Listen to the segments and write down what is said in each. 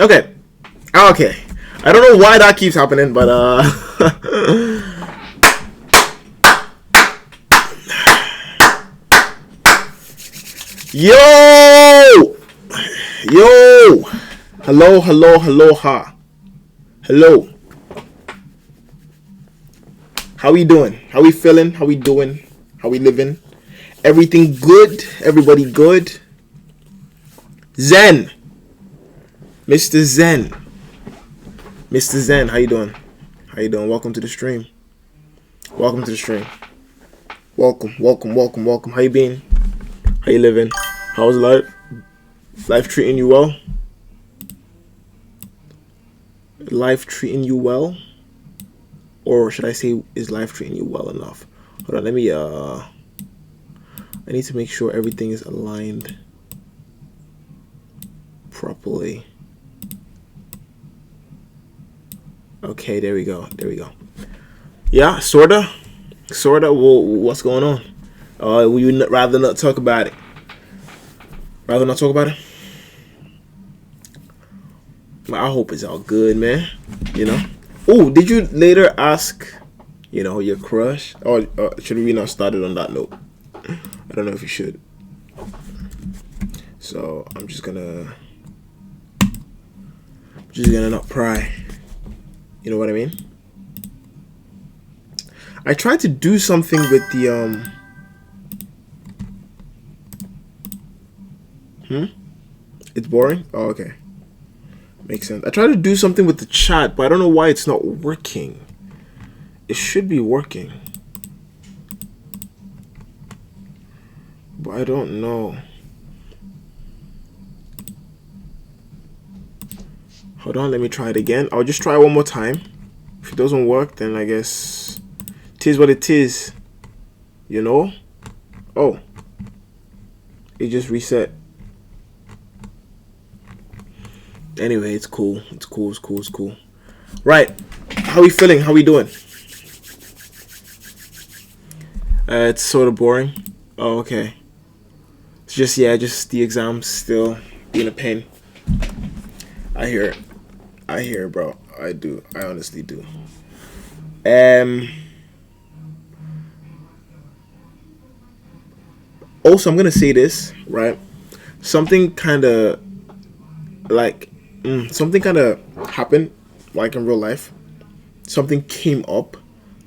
Okay. Okay. I don't know why that keeps happening, but yo! Yo! Hello, hello, hello, ha. Hello. How we doing? How we feeling? How we doing? How we living? Everything good? Everybody good? Zen. Mr. Zen. Mr. Zen, how you doing? How you doing? Welcome to the stream. Welcome to the stream. Welcome, welcome, welcome, welcome. How you been? How you living? How's life? Life treating you well? Life treating you well? Or should I say, is life treating you well enough? Hold on, let me, I need to make sure everything is aligned properly. Okay, there we go. There we go. Yeah, sorta. Well, what's going on? Would you rather not talk about it? Rather not talk about it? Well, I hope it's all good, man. You know? Oh, did you later ask, you know, your crush? Or should we not start it on that note? I don't know if you should. So, I'm just gonna not pry. You know what I mean? I tried to do something with the It's boring? Oh, okay. Makes sense. I tried to do something with the chat, but I don't know why it's not working. It should be working. But I don't know. Hold on, let me try it again. I'll just try one more time. If it doesn't work, then I guess it is what it is. You know? Oh. It just reset. Anyway, it's cool. It's cool, it's cool, it's cool. Right. How we feeling? How we doing? It's sort of boring. Oh, okay. It's just, yeah, just the exams still being a pain. I hear it. I hear it, bro. I do. I honestly do. Also, I'm gonna say this, right? Something kind of happened, like in real life. Something came up,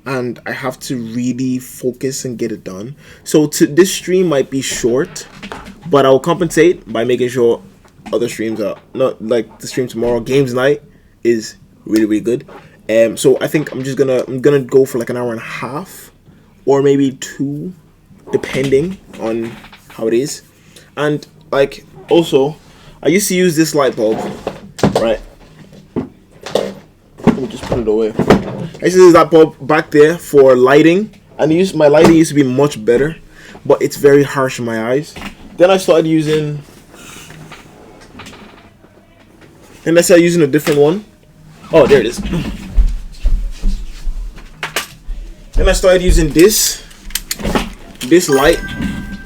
and I have to really focus and get it done. So this stream might be short, but I'll compensate by making sure other streams are not like the stream tomorrow. Games night is really, really good. So I think I'm gonna go for like an hour and a half, or maybe 2, depending on how it is. And like also, I used to use this light bulb, right? Let me just put it away. I used to use that bulb back there for lighting, and my lighting used to be much better, but it's very harsh in my eyes. Then I started using a different one. Oh, there it is. Then I started using this light,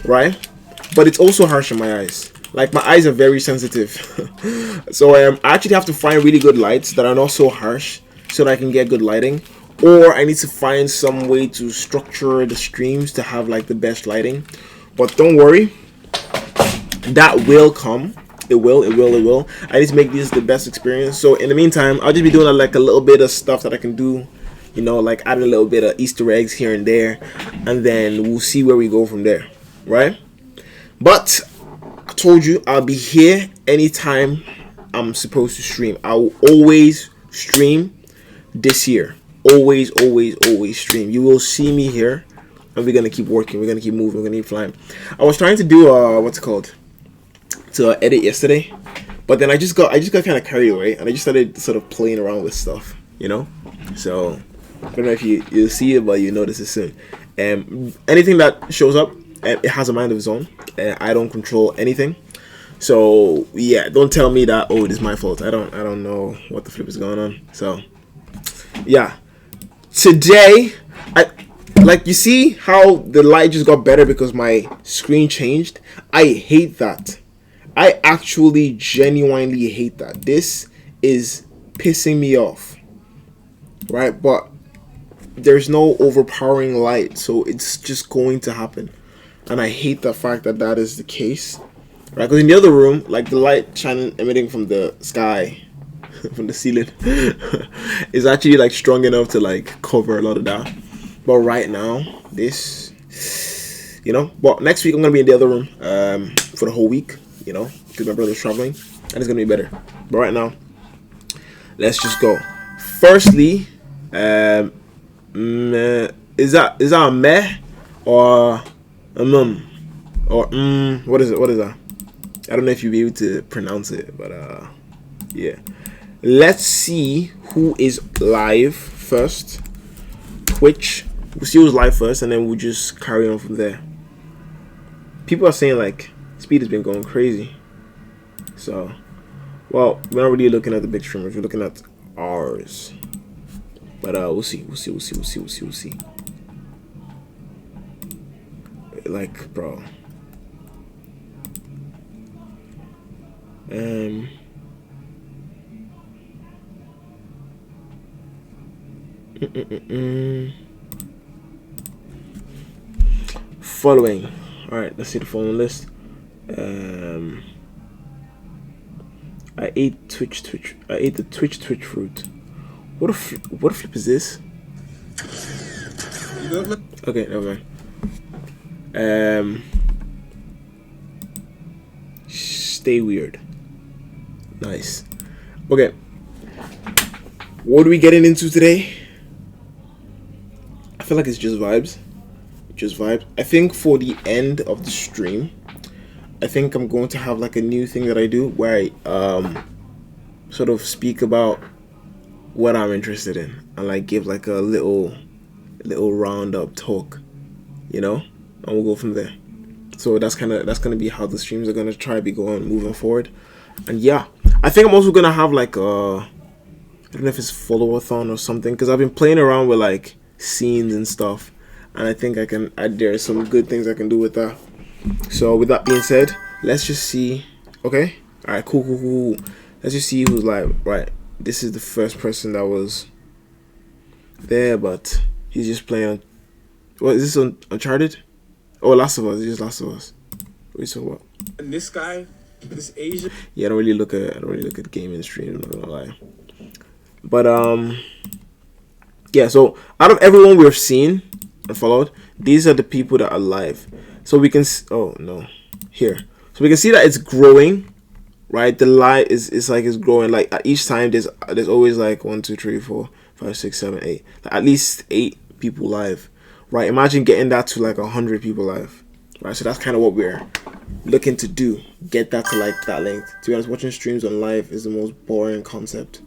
right? But it's also harsh in my eyes. Like, my eyes are very sensitive. So I actually have to find really good lights that are not so harsh so that I can get good lighting. Or I need to find some way to structure the streams to have like the best lighting. But don't worry, that will come. It will. I need to make this the best experience. So in the meantime, I'll just be doing like a little bit of stuff that I can do, you know, like add a little bit of Easter eggs here and there, and then we'll see where we go from there, right? But I told you I'll be here anytime I'm supposed to stream. I will always stream this year. Always stream. You will see me here, and we're gonna keep working. We're gonna keep moving. We're gonna keep flying. I was trying to do what's it called? To edit yesterday, but then I just got kind of carried away, and I just started sort of playing around with stuff, you know. So I don't know if you'll see it, but you notice it soon. Anything that shows up, it has a mind of its own. I don't control anything, so yeah, don't tell me that it is my fault. I don't know what the flip is going on. So yeah, today you see how the light just got better because my screen changed. I hate that. I actually genuinely hate that. This is pissing me off, right? But there's no overpowering light, so it's just going to happen. And I hate the fact that that is the case, right? Because in the other room, like the light shining, emitting from the sky, from the ceiling, is actually like strong enough to like cover a lot of that. But right now, this, But next week I'm gonna be in the other room for the whole week, because my brother's traveling, and it's gonna be better. But right now, let's just go. Firstly, is that a meh or a or what is it? What is that? I don't know if you'll be able to pronounce it, but yeah. Let's see who is live first. Twitch. We'll see who's live first, and then we'll just carry on from there. People are saying like speed has been going crazy. So, well, we're not really looking at the big streamers. We're looking at ours. But we'll see. Like, bro. Following. All right, let's see the following list. I ate the Twitch fruit. What a flip is this? Okay, never mind. Stay weird. Nice. Okay. What are we getting into today? I feel like it's just vibes. I think for the end of the stream, I think I'm going to have like a new thing that I do where I sort of speak about what I'm interested in and like give like a little roundup talk, and we'll go from there. So that's gonna be how the streams are gonna try to be going moving forward. And yeah, I think I'm also gonna have like I don't know if it's follow-a-thon or something, because I've been playing around with like scenes and stuff, and I think there's some good things I can do with that. So with that being said, let's just see. Okay, all right, cool. Let's just see who's live. Right, this is the first person that was there, but he's just playing. What is this on Uncharted? Oh, Last of Us. It's just Last of Us. Wait, so what? And this guy, this Asian. Yeah, I don't really look at gaming stream. I'm not gonna lie. But yeah. So out of everyone we've seen and followed, these are the people that are live. So we can. Oh no, here. So we can see that it's growing, right? The live is like it's growing. Like at each time, there's always like 1, 2, 3, 4, 5, 6, 7, 8. Like at least 8 people live, right? Imagine getting that to like 100 people live, right? So that's kind of what we're looking to do. Get that to like that length. To be honest, watching streams on live is the most boring concept.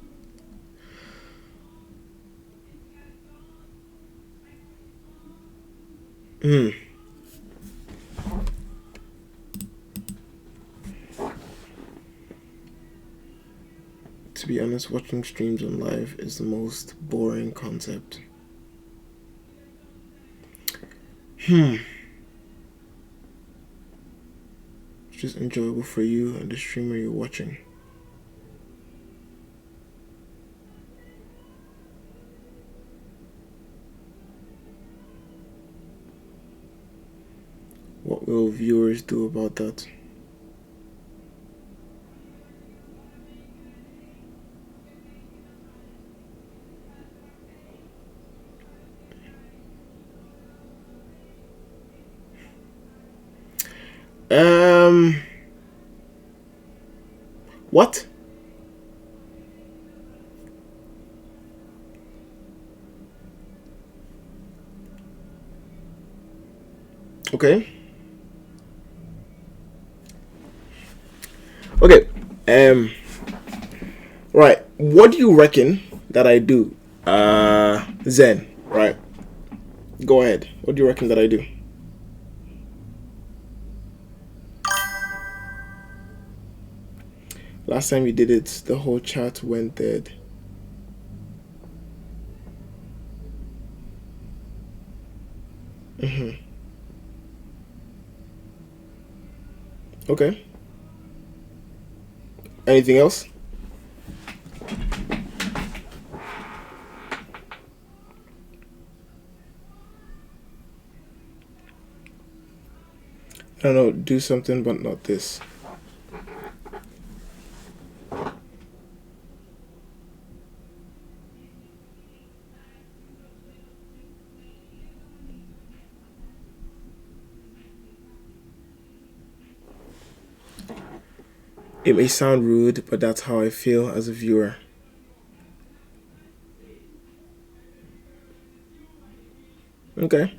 To be honest, watching streams on live is the most boring concept. It's just enjoyable for you and the streamer you're watching. What will viewers do about that? What? Okay. Okay. Right. What do you reckon that I do? Zen, right? Go ahead. What do you reckon that I do? Last time you did it, the whole chat went dead. Okay. Anything else? I don't know, do something but not this. It may sound rude, but that's how I feel as a viewer. Okay.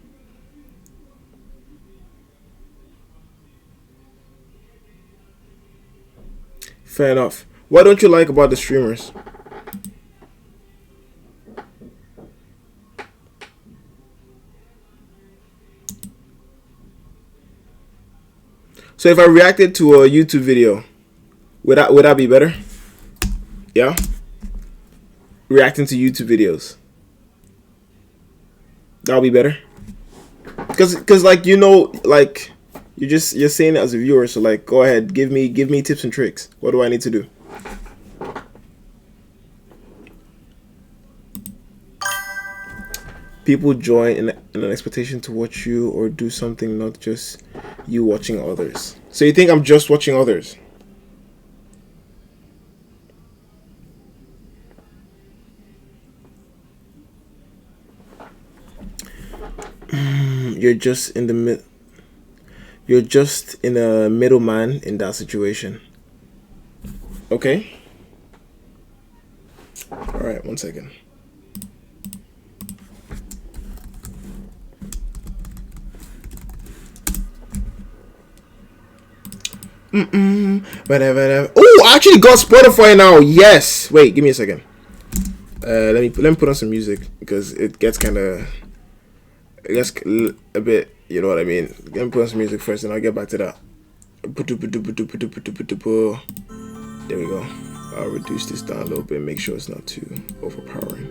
Fair enough. What don't you like about the streamers? So if I reacted to a YouTube video, would that be better? Yeah? Reacting to YouTube videos. That'll be better? Cause like, you know, like you're saying it as a viewer, so like go ahead, give me tips and tricks. What do I need to do? People join in an expectation to watch you or do something, not just you watching others. So you think I'm just watching others? You're just in the You're just in a middleman in that situation. Okay. All right. 1 second. Whatever. Oh, I actually got Spotify now. Yes. Wait. Give me a second. Let me put on some music because it gets kind of. It gets a bit. You know what I mean. Let me put on some music first, and I'll get back to that. There we go. I'll reduce this down a little bit. Make sure it's not too overpowering.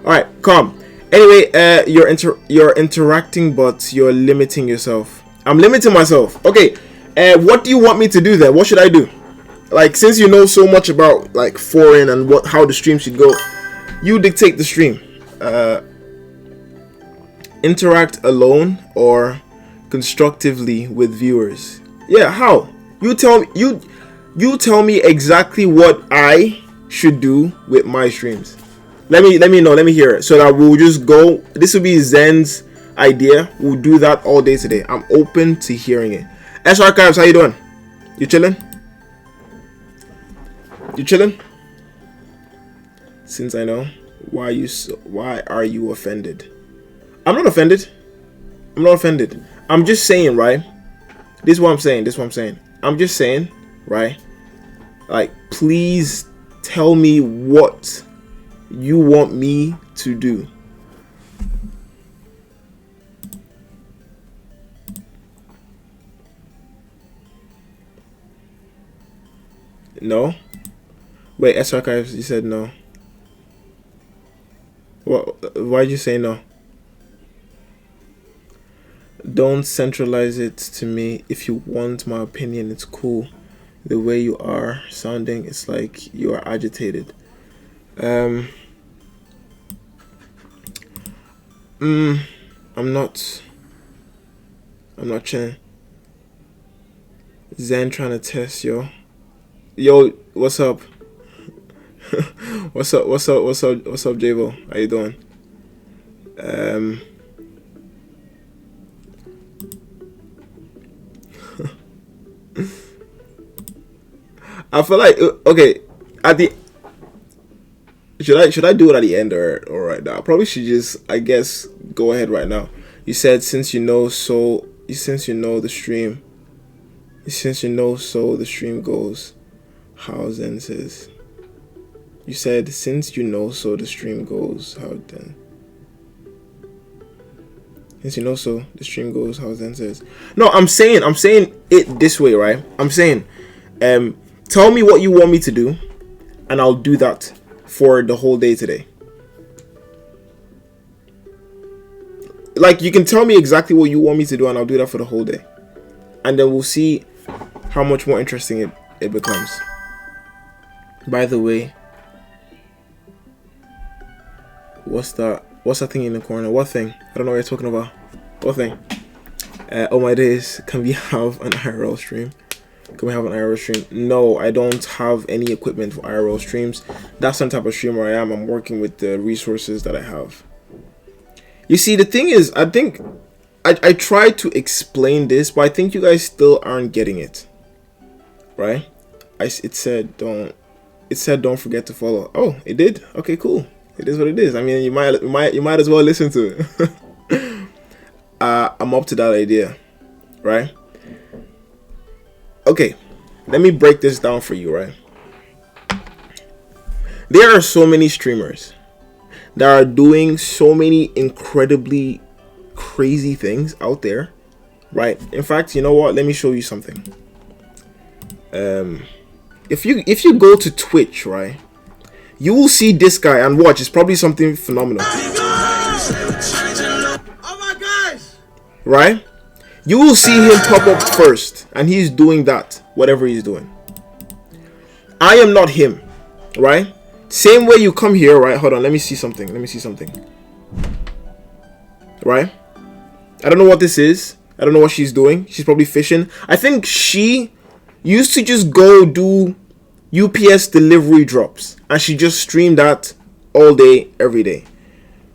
All right. Calm. Anyway, you're interacting, but you're limiting yourself. I'm limiting myself. Okay. What do you want me to do then? What should I do? Like, since you know so much about like foreign and how the stream should go, you dictate the stream. Interact alone or constructively with viewers. Yeah, how? You tell me exactly what I should do with my streams. Let me know. Let me hear it so that we'll just go. This will be Zen's idea. We'll do that all day today. I'm open to hearing it. S Archives, how you doing? You chilling? You chilling? Since I know, why are you offended? I'm not offended. I'm not offended. I'm just saying, right? This is what I'm saying. I'm just saying, right? Like, please tell me what you want me to do. No? Wait, S Archives, you said no. Why'd you say no? Don't centralize it to me. If you want my opinion, it's cool. The way you are sounding, it's like you are agitated. I'm not chilling. Zen trying to test Yo, what's up? what's up, Javo? How you doing? I feel like okay. At the should I do it at the end or right now? I probably should just, I guess, go ahead right now. You said since you know the stream goes. How Zen says. You said since you know so the stream goes. How then? Since you know so the stream goes. How Zen says. No, I'm saying it this way, right? I'm saying, tell me what you want me to do, and I'll do that for the whole day today. Like, you can tell me exactly what you want me to do, and I'll do that for the whole day, and then we'll see how much more interesting it becomes. By the way, what's that thing in the corner? What thing? I don't know what you're talking about. What thing? Oh my days, can we have an IRL stream? Can we have an IRL stream? No, I don't have any equipment for IRL streams. That's some type of streamer I am. I'm working with the resources that I have. You see, the thing is, I think I tried to explain this, but I think you guys still aren't getting it. Right? It said don't forget to follow. Oh, it did? Okay, cool. It is what it is. I mean, you might as well listen to it. I'm up to that idea, right? Okay, let me break this down for you, right? There are so many streamers that are doing so many incredibly crazy things out there, right? In fact, you know what? Let me show you something. If you go to Twitch, right, you will see this guy and watch. It's probably something phenomenal. Oh my gosh! Right? You will see him pop up first, and he's doing that, whatever he's doing. I am not him, right? Same way you come here, right? Hold on, let me see something. Right? I don't know what this is. I don't know what she's doing. She's probably fishing. I think she used to just go do UPS delivery drops, and she just streamed that all day, every day.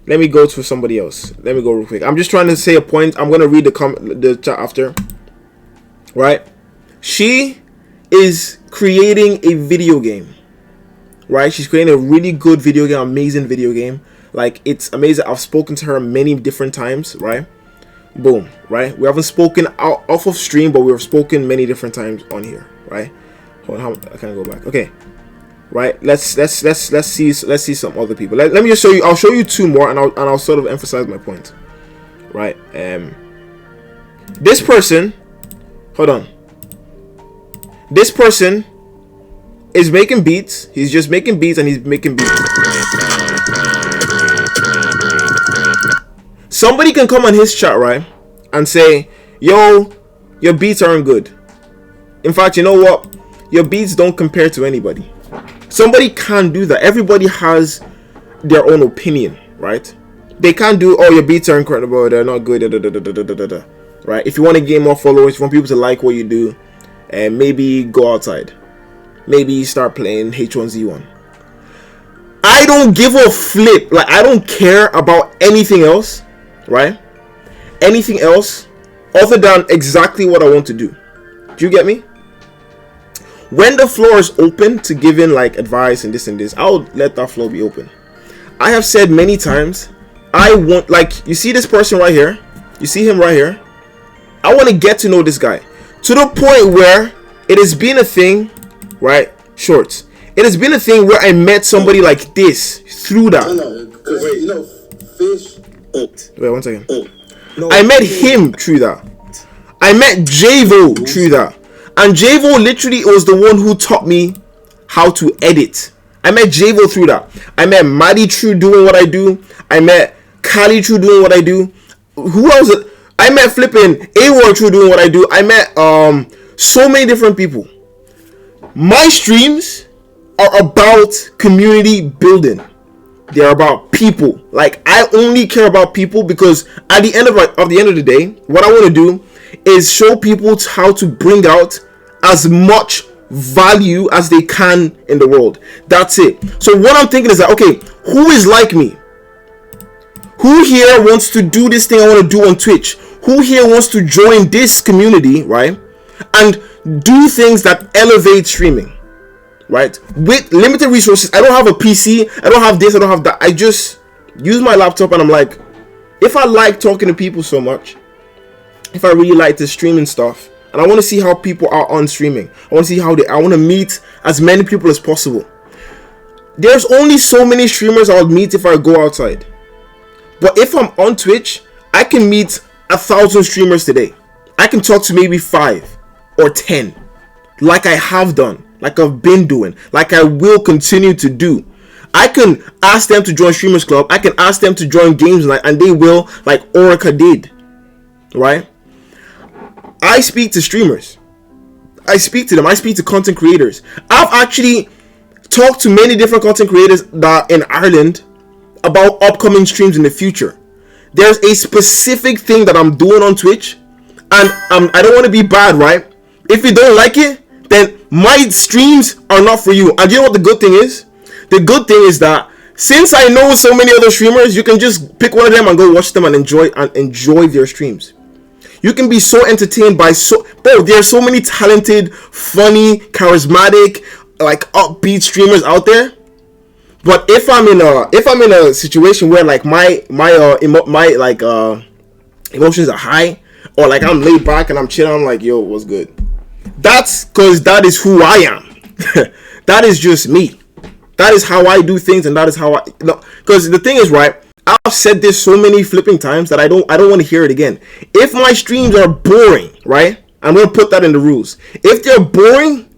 Let me go to somebody else. Let me go real quick. I'm just trying to say a point. I'm gonna read the chat after. Right? She is creating a video game. Right? She's creating a really good video game, amazing video game. Like, it's amazing. I've spoken to her many different times. Right? Boom. Right? We haven't spoken off of stream, but we've spoken many different times on here. Right? Hold on. I can't go back. Okay. Right, let's see some other people. Let me just show you. I'll show you two more, and I'll sort of emphasize my point. Right, this person, hold on. This person is making beats. He's just making beats, and he's making beats. Somebody can come on his chat, right, and say, "Yo, your beats aren't good. In fact, you know what? Your beats don't compare to anybody." Somebody can't do that. Everybody has their own opinion, right? They can't do, "Oh, your beats are incredible, they're not good, right? If you want to gain more followers, if you want people to like what you do, and maybe go outside. Maybe start playing H1Z1. I don't give a flip. Like, I don't care about anything else, right? Anything else other than exactly what I want to do. Do you get me? When the floor is open to giving like advice and this, I'll let that floor be open. I have said many times, I want, like, you see this person right here? You see him right here? I want to get to know this guy to the point where it has been a thing, right? Shorts. It has been a thing where I met somebody like this through that. Wait, you know, fish. Wait, 1 second. I met him through that. I met Javo through that. And Javo literally was the one who taught me how to edit. I met Javo through that. I met Maddie through doing what I do. I met Kali through doing what I do. Who else? I met flipping A-War through doing what I do. I met so many different people. My streams are about community building. They're about people. Like, I only care about people because at the end of the day, what I want to do is show people how to bring out as much value as they can in the world. That's it. So what I'm thinking is that, okay, who is like me? Who here wants to do this thing I want to do on Twitch? Who here wants to join this community, right? And do things that elevate streaming, right? With limited resources. I don't have a PC. I don't have this. I don't have that. I just use my laptop, and I'm like, if I like talking to people so much, if I really like the streaming stuff, and I want to see how people are on streaming, I want to see how I want to meet as many people as possible. There's only so many streamers I'll meet if I go outside. But if I'm on Twitch, I can meet 1,000 streamers today. I can talk to maybe 5 or 10, like I have done, like I've been doing, like I will continue to do. I can ask them to join Streamers Club. I can ask them to join games night, and they will, like Orica did, right? I speak to streamers. I speak to them. I speak to content creators. I've actually talked to many different content creators that in Ireland about upcoming streams in the future. There's a specific thing that I'm doing on Twitch, And I don't want to be bad, right? If you don't like it, then my streams are not for you. And you know what the good thing is? The good thing is that since I know so many other streamers, you can just pick one of them and go watch them and enjoy their streams. You can be so entertained by there are so many talented, funny, charismatic, like upbeat streamers out there. But if I'm in a situation where like my emotions are high, or like I'm laid back and I'm chilling, I'm like, yo, what's good? That's because that is who I am. That is just me. That is how I do things, and that is how I. No, because the thing is, right? I've said this so many flipping times that I don't want to hear it again. If my streams are boring, right? I'm gonna put that in the rules. If they're boring,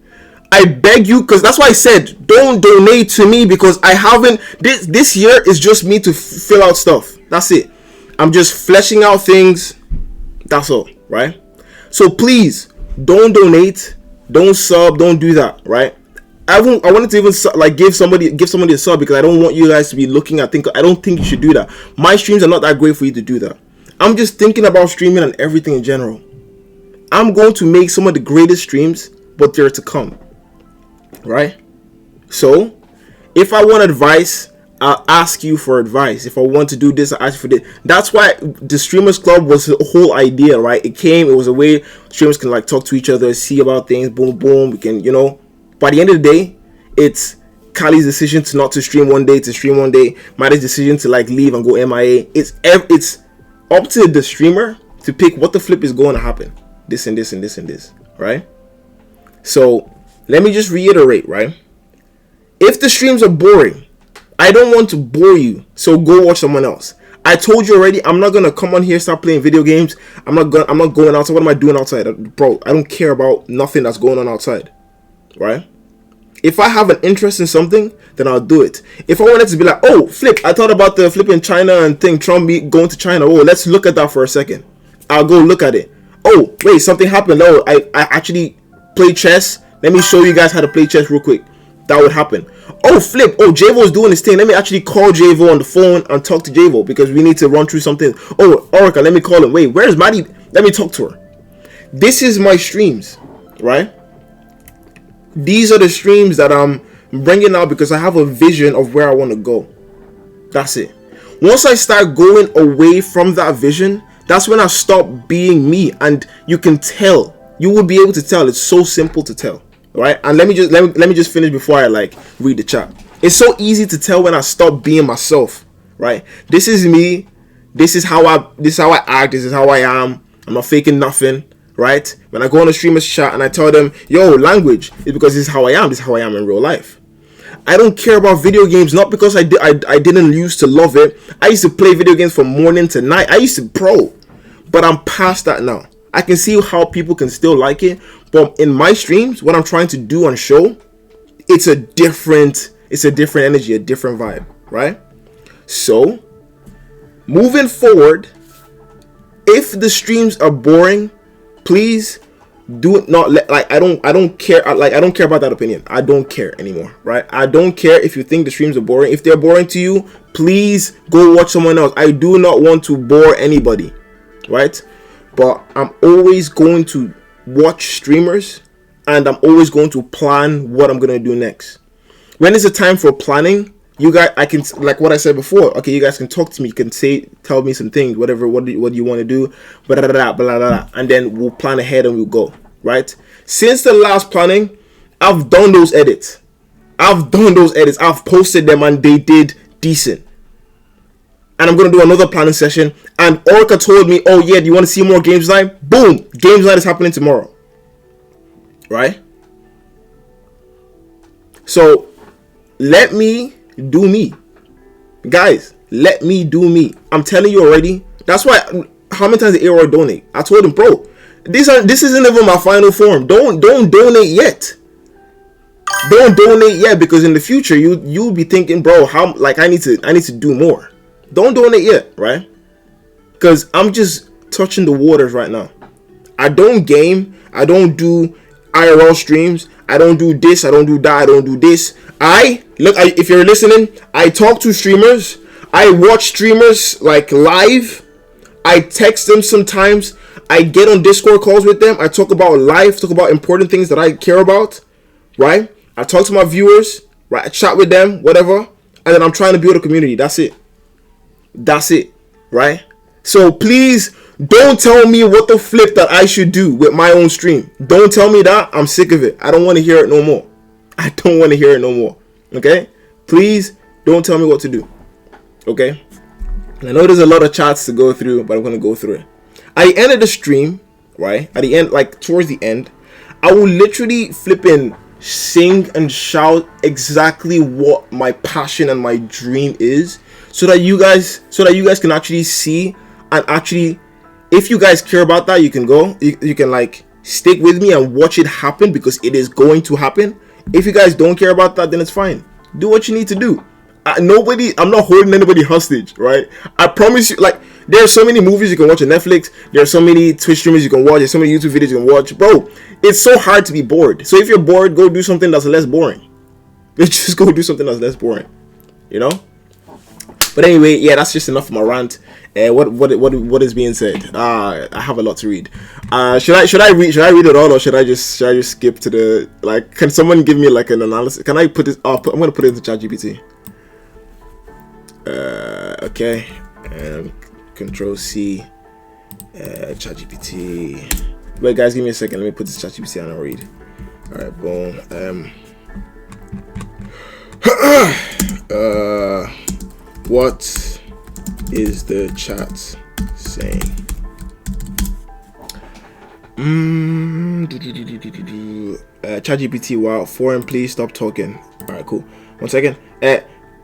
I beg you, because that's why I said don't donate to me, because I haven't. This year is just me to fill out stuff. That's it. I'm just fleshing out things. That's all, right? So please don't donate, don't sub, don't do that, right? I wanted to even like give somebody a sub, because I don't want you guys to be looking at things. I don't think you should do that. My streams are not that great for you to do that. I'm just thinking about streaming and everything in general. I'm going to make some of the greatest streams, but they're to come, right? So if I want advice, I'll ask you for advice. If I want to do this, I'll ask you for this. That's why the Streamers Club was the whole idea, right? It was a way streamers can like talk to each other, see about things, boom, boom. We can, by the end of the day, it's Kali's decision to not to stream one day, to stream one day. Maddie's decision to like leave and go MIA. It's up to the streamer to pick what the flip is going to happen. This and this and this and this, right? So let me just reiterate, right? If the streams are boring, I don't want to bore you, so go watch someone else. I told you already, I'm not gonna come on here start playing video games. I'm not going outside. What am I doing outside, bro? I don't care about nothing that's going on outside, right? If I have an interest in something, then I'll do it. If I wanted to be like, oh, flip, I thought about the flip in China and thing, Trump going to China. Oh, let's look at that for a second. I'll go look at it. Oh, wait, something happened. Oh, I actually play chess. Let me show you guys how to play chess real quick. That would happen. Oh, flip. Oh, Javo is doing his thing. Let me actually call Javo on the phone and talk to Javo, because we need to run through something. Oh, Orica, let me call him. Wait, where's Maddie? Let me talk to her. This is my streams, right? These are the streams that I'm bringing out because I have a vision of where I want to go. That's it. Once I start going away from that vision, that's when I stop being me, and you can tell. You will be able to tell. It's so simple to tell, right? And let me just finish before I like read the chat. It's so easy to tell when I stop being myself, right? This is me. This is how I act. This is how I am. I'm not faking nothing. Right? When I go on a streamer's chat and I tell them, yo, language is because this is how I am. This is how I am in real life. I don't care about video games, not because I didn't used to love it. I used to play video games from morning to night. I used to pro, but I'm past that now. I can see how people can still like it, but in my streams, what I'm trying to do on show, it's a different energy, a different vibe, right? So, moving forward, if the streams are boring, please do not let, like, I don't care, like, I don't care about that opinion. I don't care anymore, right? I don't care if you think the streams are boring. If they're boring to you, please go watch someone else. I do not want to bore anybody, right? But I'm always going to watch streamers, and I'm always going to plan what I'm going to do next. When it's a time for planning, you guys, I can, like what I said before, okay, you guys can talk to me, you can tell me some things, whatever, what do you want to do, blah, blah, blah, blah, blah, and then we'll plan ahead and we'll go, right? Since the last planning, I've done those edits. I've posted them and they did decent. And I'm going to do another planning session, and Orca told me, oh yeah, do you want to see more games night? Boom, games night is happening tomorrow, right? So, let me do me, guys. Let me do me. I'm telling you already. That's why. How many times did Aroy donate? I told him, bro, this isn't even my final form. Don't donate yet. Don't donate yet, because in the future you'll be thinking, bro, how, like, I need to do more. Don't donate yet, right? Because I'm just touching the waters right now. I don't game. I don't do IRL streams. I don't do this. I don't do that. I don't do this. If you're listening, I talk to streamers. I watch streamers like live. I text them sometimes. I get on Discord calls with them. I talk about life, talk about important things that I care about, right? I talk to my viewers, right? I chat with them, whatever. And then I'm trying to build a community. That's it. That's it, right? So please don't tell me what the flip that I should do with my own stream. Don't tell me that. I'm sick of it. I don't want to hear it no more. I don't want to hear it no more. Okay? Please don't tell me what to do. Okay? And I know there's a lot of chats to go through, but I'm going to go through it. At the end of the stream, right? At the end, like towards the end, I will literally flipping sing and shout exactly what my passion and my dream is, so that you guys can actually see, and actually, if you guys care about that, you can go, you can like stick with me and watch it happen, because it is going to happen. If you guys don't care about that, then it's fine. Do what you need to do. I'm not holding anybody hostage, right? I promise you, like, there are so many movies you can watch on Netflix. There are so many Twitch streamers you can watch. There's so many YouTube videos you can watch. Bro, it's so hard to be bored. So if you're bored, go do something that's less boring. Just go do something that's less boring, you know? But anyway, yeah, that's just enough of my rant. What is being said? I have a lot to read. Should I read it all, or should I just skip to the, like, can someone give me like an analysis? Can I put this I'm gonna put it into ChatGPT. Okay. Control C. ChatGPT. Wait, guys, give me a second. Let me put this ChatGPT on and read. All right, boom. What is the chat saying? ChatGPT, wow, foreign, please stop talking. All right, cool. 1 second.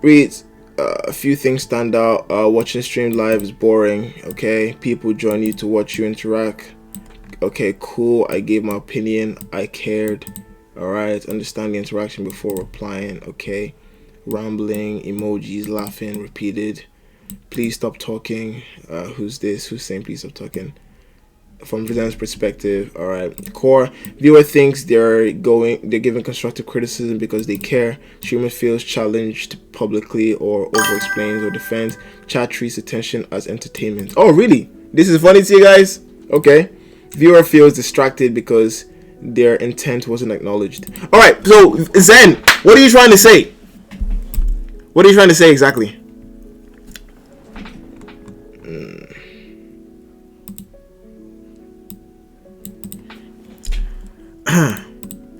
Reads. A few things stand out. Watching stream live is boring. Okay, people join you to watch you interact. Okay, cool. I gave my opinion. I cared. All right, understand the interaction before replying. Okay, rambling, emojis, laughing, repeated. Please stop talking. Who's this? Who's saying please stop talking? From Vidyan's perspective, all right. Core viewer thinks they're giving constructive criticism because they care. Streamer feels challenged publicly or over explains or defends. Chat treats attention as entertainment. Oh, really? This is funny to you guys? Okay. Viewer feels distracted because their intent wasn't acknowledged. All right. So Zen, what are you trying to say? What are you trying to say exactly?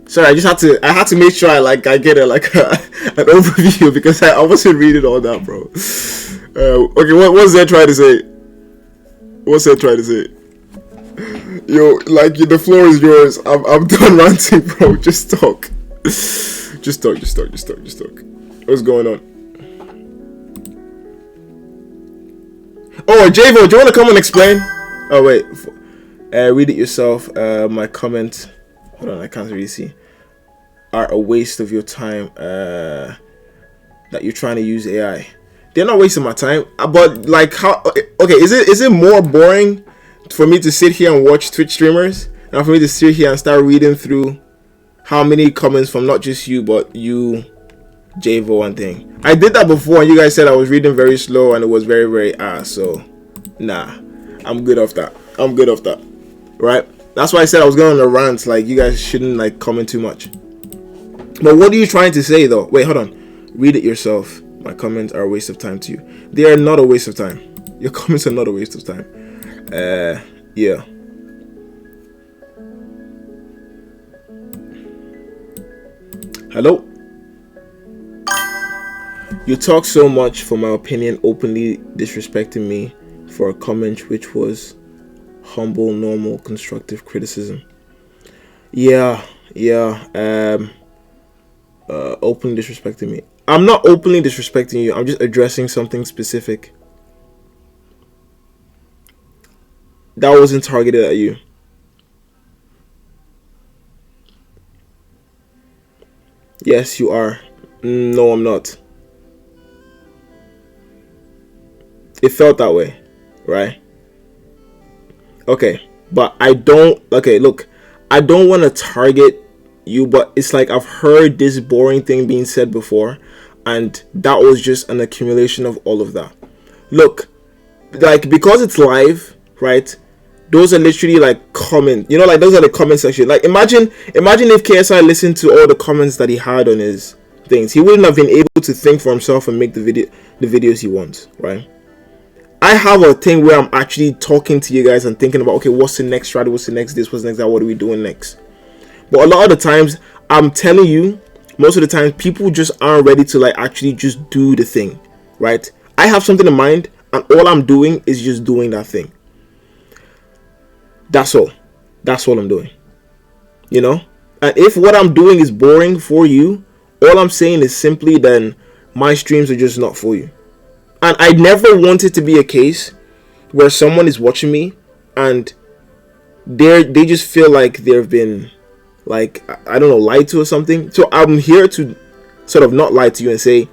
Sorry, I had to make sure I get an overview, because I wasn't reading all that, bro. Okay, what's that trying to say? What's that trying to say? Yo, like, the floor is yours. I'm done ranting, bro. Just talk. Just talk. What's going on? Oh, Javo, do you want to come and explain? Oh wait, read it yourself. My comment. Hold on, I can't really see. Are a waste of your time. That you're trying to use AI. They're not wasting my time. But like, how? Okay, is it more boring for me to sit here and watch Twitch streamers, and for me to sit here and start reading through how many comments from not just you but you, Javo, and thing? I did that before, and you guys said I was reading very slow and it was very, very so nah, I'm good off that. Right? That's why I said I was going on a rant. Like, you guys shouldn't like comment too much. But what are you trying to say though? Wait, hold on. Read it yourself. My comments are a waste of time to you. They are not a waste of time. Your comments are not a waste of time. Yeah. Hello? You talk so much for my opinion, openly disrespecting me for a comment which was humble, normal, constructive criticism. Yeah. Openly disrespecting me. I'm not openly disrespecting you. I'm just addressing something specific that wasn't targeted at you. Yes, you are. No, I'm not. It felt that way, right? Okay, but I don't. Okay, look, I don't want to target you, but it's like I've heard this boring thing being said before, and that was just an accumulation of all of that. Look, like, because it's live, right? those are literally like comment, you know, like those are the comment section. Like imagine if KSI listened to all the comments that he had on his things, he wouldn't have been able to think for himself and make the videos he wants, right? I have a thing where I'm actually talking to you guys and thinking about, okay, what's the next strategy, what's the next this, what's the next that, what are we doing next? But a lot of the times, I'm telling you, most of the time, people just aren't ready to like actually just do the thing, right? I have something in mind, and all I'm doing is just doing that thing. That's all. That's all I'm doing. You know? And if what I'm doing is boring for you, all I'm saying is simply then my streams are just not for you. And I never want it to be a case where someone is watching me and they just feel like they've been, like, I don't know, lied to or something. So I'm here to sort of not lie to you and say,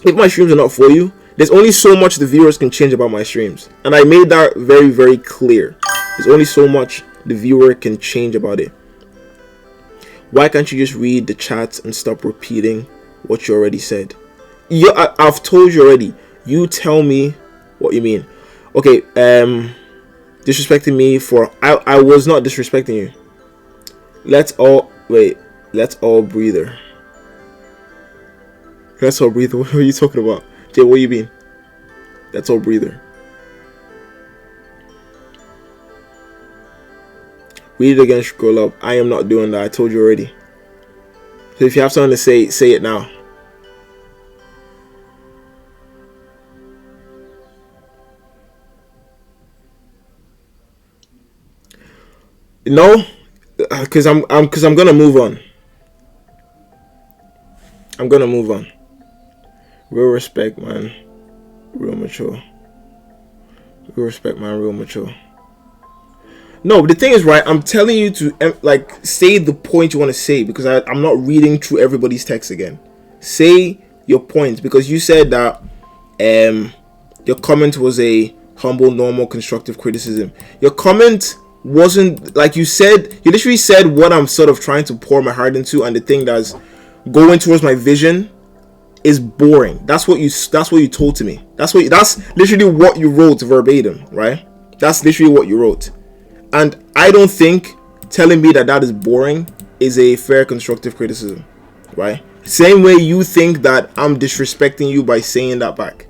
if my streams are not for you, there's only so much the viewers can change about my streams. And I made that very, very clear. There's only so much the viewer can change about it. Why can't you just read the chats and stop repeating what you already said? I've told you already. You tell me what you mean. Okay, disrespecting me for... I was not disrespecting you. Let's all breather. Let's all breather. What are you talking about? Jay, what you mean? Let's all breather. Read it again, scroll up. I am not doing that. I told you already. So if you have something to say, say it now. No, because I'm gonna move on. I'm gonna move on. Real respect, man. Real mature. Real respect, man. Real mature. No, but the thing is, right, I'm telling you to like say the point you want to say, because I'm not reading through everybody's text again. Say your point, because you said that your comment was a humble, normal, constructive criticism. Your comment wasn't, like you said, you literally said what I'm sort of trying to pour my heart into, and the thing that's going towards my vision is boring. That's what you told to me. That's literally what you wrote verbatim, right? That's literally what you wrote. And I don't think telling me that is boring is a fair constructive criticism, right? Same way you think that I'm disrespecting you by saying that back.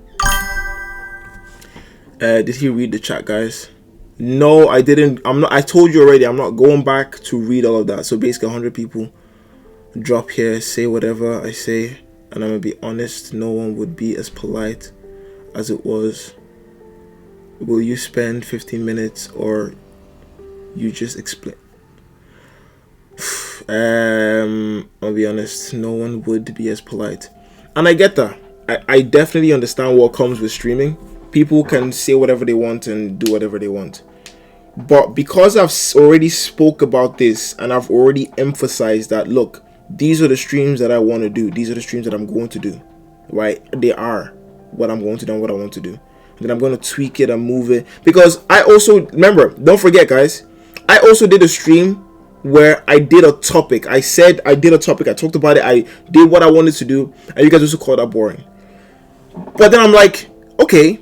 Did he read the chat, guys? No, I didn't. I told you already, I'm not going back to read all of that. So basically 100 people drop here, say whatever I say, and I'm gonna be honest, no one would be as polite as it was. Will you spend 15 minutes or you just explain? I'll be honest, no one would be as polite. And I get that. I definitely understand what comes with streaming. People can say whatever they want and do whatever they want. But because I've already spoke about this and I've already emphasized that, look, these are the streams that I want to do. These are the streams that I'm going to do, right? They are what I'm going to do and what I want to do. And then I'm going to tweak it and move it. Because I also, remember, don't forget, guys, I also did a stream where I did a topic. I said I did a topic. I talked about it. I did what I wanted to do. And you guys also called that boring. But then I'm like, okay,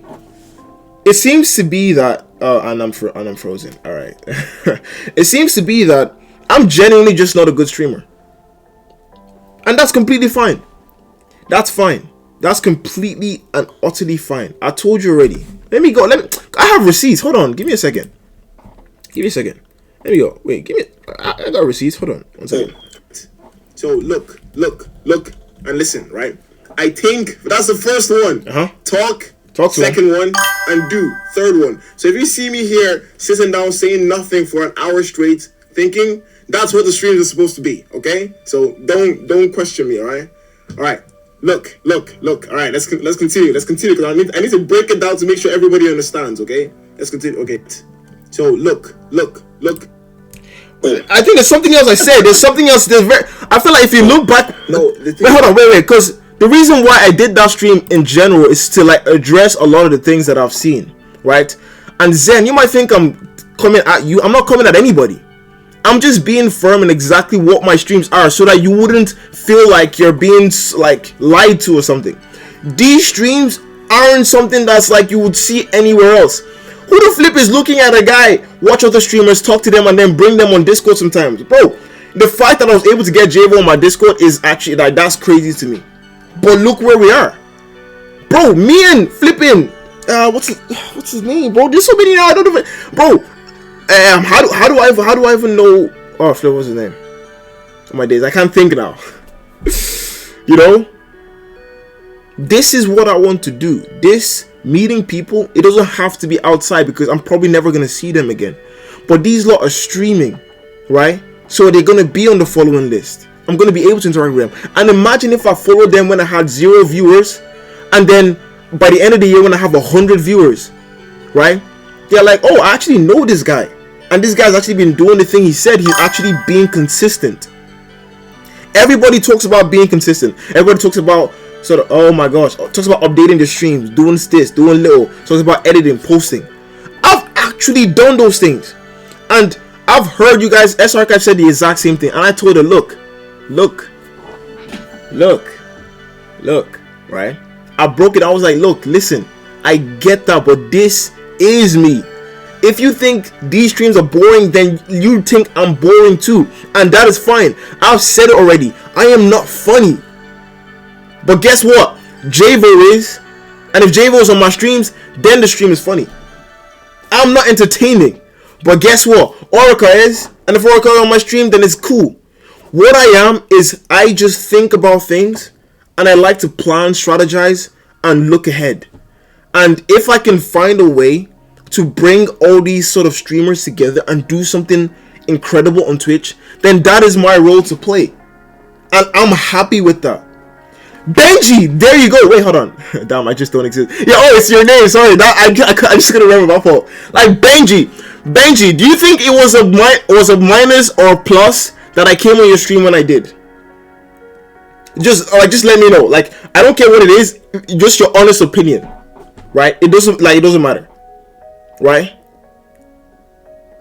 it seems to be that, and I'm frozen. All right. It seems to be that I'm genuinely just not a good streamer. And that's completely fine. That's fine. That's completely and utterly fine. I told you already. Let me go. I have receipts. Hold on. Give me a second. Give me a second. Let me go. Wait, give me. I got receipts. Hold on. 1 second. So look, and listen, right? I think that's the first one. Talk to second one, and do third one. So if you see me here sitting down saying nothing for an hour straight, thinking, that's what the streams are supposed to be. Okay? So don't question me. All right. Look. All right. Let's continue. Because I need to break it down to make sure everybody understands. Okay? Let's continue. Okay. So look. I think there's something else I said. There's something else. I feel like if you look back. No. Hold on. Wait. Because the reason why I did that stream in general is to like address a lot of the things that I've seen, right? And Zen, you might think I'm coming at you. I'm not coming at anybody. I'm just being firm in exactly what my streams are, so that you wouldn't feel like you're being like lied to or something. These streams aren't something that's like you would see anywhere else. Who the flip is looking at a guy, watch other streamers, talk to them, and then bring them on Discord sometimes? Bro, the fact that I was able to get Javo on my Discord is actually, like, that's crazy to me. But look where we are. Bro, me and flipping, what's his name, bro? There's so many now, I don't even, bro, how do I even know, oh, flip, what's his name? Oh my days, I can't think now. You know? This is what I want to do. This meeting people, it doesn't have to be outside because I'm probably never going to see them again. But these lot are streaming, right? So they're going to be on the following list. I'm going to be able to interact with them. And imagine if I followed them when I had 0 viewers. And then by the end of the year when I have 100 viewers, right? They're like, oh, I actually know this guy. And this guy's actually been doing the thing he said. He's actually being consistent. Everybody talks about being consistent. Everybody talks about sort of, oh my gosh, talks about updating the streams, doing this, doing little, talks about editing, posting. I've actually done those things. And I've heard you guys, SRCAP said the exact same thing. And I told her, look, right? I broke it. I was like, look, listen, I get that, but this is me. If you think these streams are boring, then you think I'm boring too. And that is fine. I've said it already. I am not funny. But guess what? Javo is. And if Javo is on my streams, then the stream is funny. I'm not entertaining. But guess what? Orica is. And if Orica is on my stream, then it's cool. What I am is I just think about things. And I like to plan, strategize, and look ahead. And if I can find a way to bring all these sort of streamers together and do something incredible on Twitch, then that is my role to play. And I'm happy with that. Benji, there you go. Wait, hold on. Damn, I just don't exist. Yeah, oh, it's your name. Sorry, I just couldn't remember my fault. Like, Benji, do you think it was a minus or a plus that I came on your stream when I did? Just let me know. Like, I don't care what it is. Just your honest opinion, right? It doesn't matter. Right?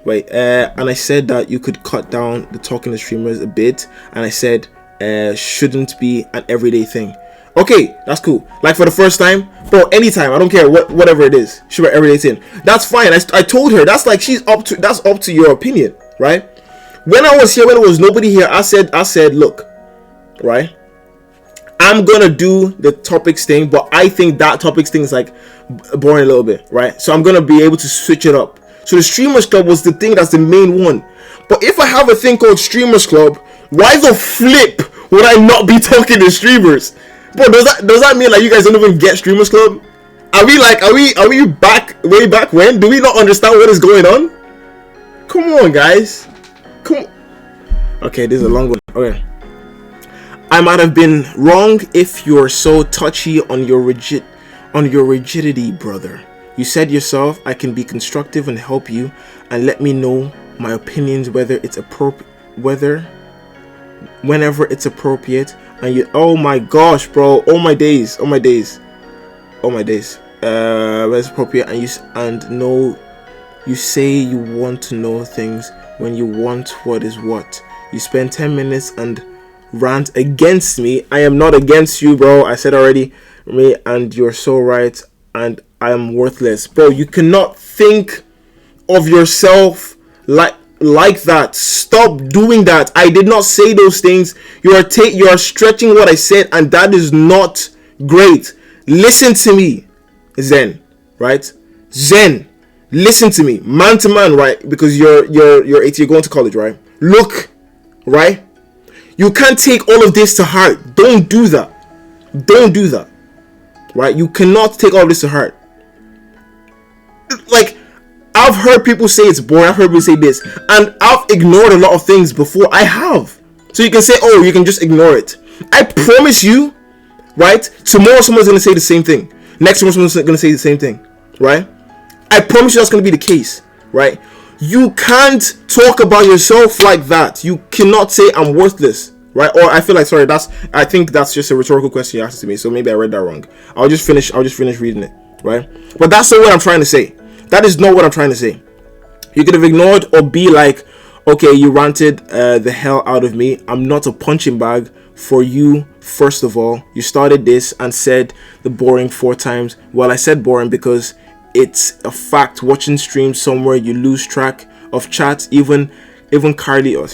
Wait, and I said that you could cut down the talking to streamers a bit, and I said shouldn't be an everyday thing. Okay, that's cool. Like for the first time, bro, anytime, I don't care whatever it is, should be everyday thing. That's fine. I told her that's like that's up to your opinion, right? When I was here, when there was nobody here, I said, look, right? I'm gonna do the topics thing, but I think that topics thing is like boring a little bit, right? So I'm gonna be able to switch it up. So the Streamers Club was the thing that's the main one. But if I have a thing called Streamers Club, why the flip would I not be talking to streamers? Bro, does that mean like you guys don't even get Streamers Club? Are we back way back when? Do we not understand what is going on? Come on, guys. Come on. Okay, this is a long one. Okay. I might have been wrong if you're so touchy on your rigidity, brother. You said yourself, I can be constructive and help you and let me know my opinions whenever it's appropriate. And you, oh my gosh, bro, oh my days. When it's appropriate, and you say you want to know things when you want what is what. You spend 10 minutes and rant against me. I am not against you, bro. I said already, me, and you're so right, and I am worthless, bro. You cannot think of yourself like that. Stop doing that. I did not say those things. You are stretching what I said, and that is not great. Listen to me, Zen, right? Zen, listen to me, man to man, right? Because you're 18, you're going to college, right? Look, right? You can't take all of this to heart. Don't do that. Right? You cannot take all of this to heart. Like, I've heard people say it's boring. I've heard people say this. And I've ignored a lot of things before. I have. So you can say, oh, you can just ignore it. I promise you, right? Tomorrow someone's going to say the same thing. Next tomorrow someone's going to say the same thing. Right? I promise you that's going to be the case. Right? You can't talk about yourself like that. You cannot say I'm worthless, right? Or I feel like, sorry, I think that's just a rhetorical question you asked to me. So maybe I read that wrong. I'll just finish reading it, right? But that's not what I'm trying to say. That is not what I'm trying to say. You could have ignored or be like, okay, you ranted the hell out of me. I'm not a punching bag for you. First of all, you started this and said the boring 4 times. Well, I said boring because it's a fact. Watching streams somewhere, you lose track of chat. Even Carly, I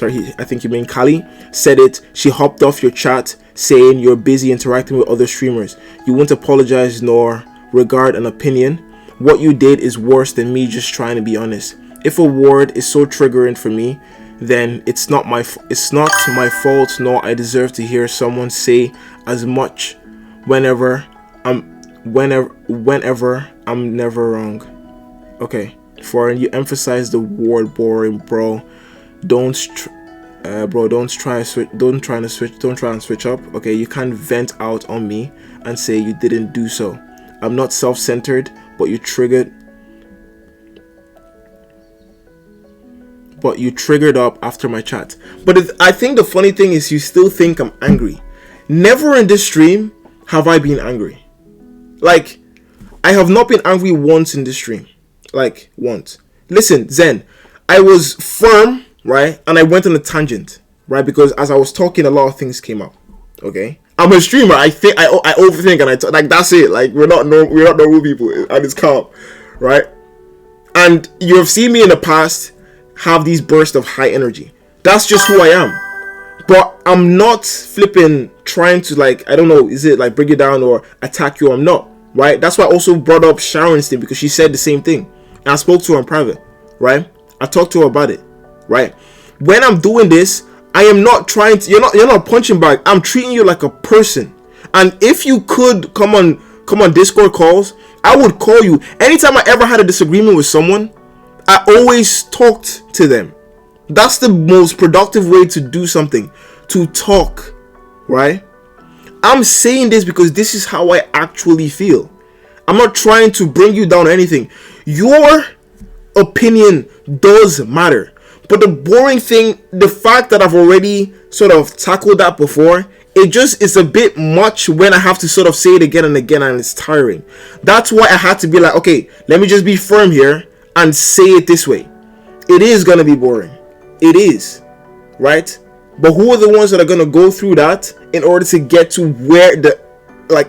think you mean Kali, said it. She hopped off your chat saying you're busy interacting with other streamers. You won't apologize nor regard an opinion. What you did is worse than me just trying to be honest. If a word is so triggering for me, then it's not my fault, nor I deserve to hear someone say as much whenever I'm never wrong. Okay, foreign, you emphasize the word boring, bro. Don't try and switch up. Okay, you can't vent out on me and say you didn't do so. I'm not self-centered, but you triggered up after my chat. But I think the funny thing is you still think I'm angry. Never in this stream have I been angry. Like, I have not been angry once in this stream. Like, once. Listen, Zen, I was firm, right? And I went on a tangent, right? Because as I was talking, a lot of things came up. Okay? I'm a streamer. I overthink and like, that's it. Like, we're not normal people, and it's calm, right? And you have seen me in the past have these bursts of high energy. That's just who I am. But I'm not flipping trying to, like, I don't know, is it like bring you down or attack you? I'm not, right? That's why I also brought up Sharon's thing, because she said the same thing. And I spoke to her in private, right? I talked to her about it, right? When I'm doing this, I am not trying to, you're not a punching bag. I'm treating you like a person. And if you could come on Discord calls, I would call you. Anytime I ever had a disagreement with someone, I always talked to them. That's the most productive way to do something, to talk, right? I'm saying this because this is how I actually feel. I'm not trying to bring you down or anything. Your opinion does matter. But the boring thing, the fact that I've already sort of tackled that before, it just is a bit much when I have to sort of say it again and again, and it's tiring. That's why I had to be like, okay, let me just be firm here and say it this way. It is going to be boring. It is, right? But who are the ones that are going to go through that in order to get to where the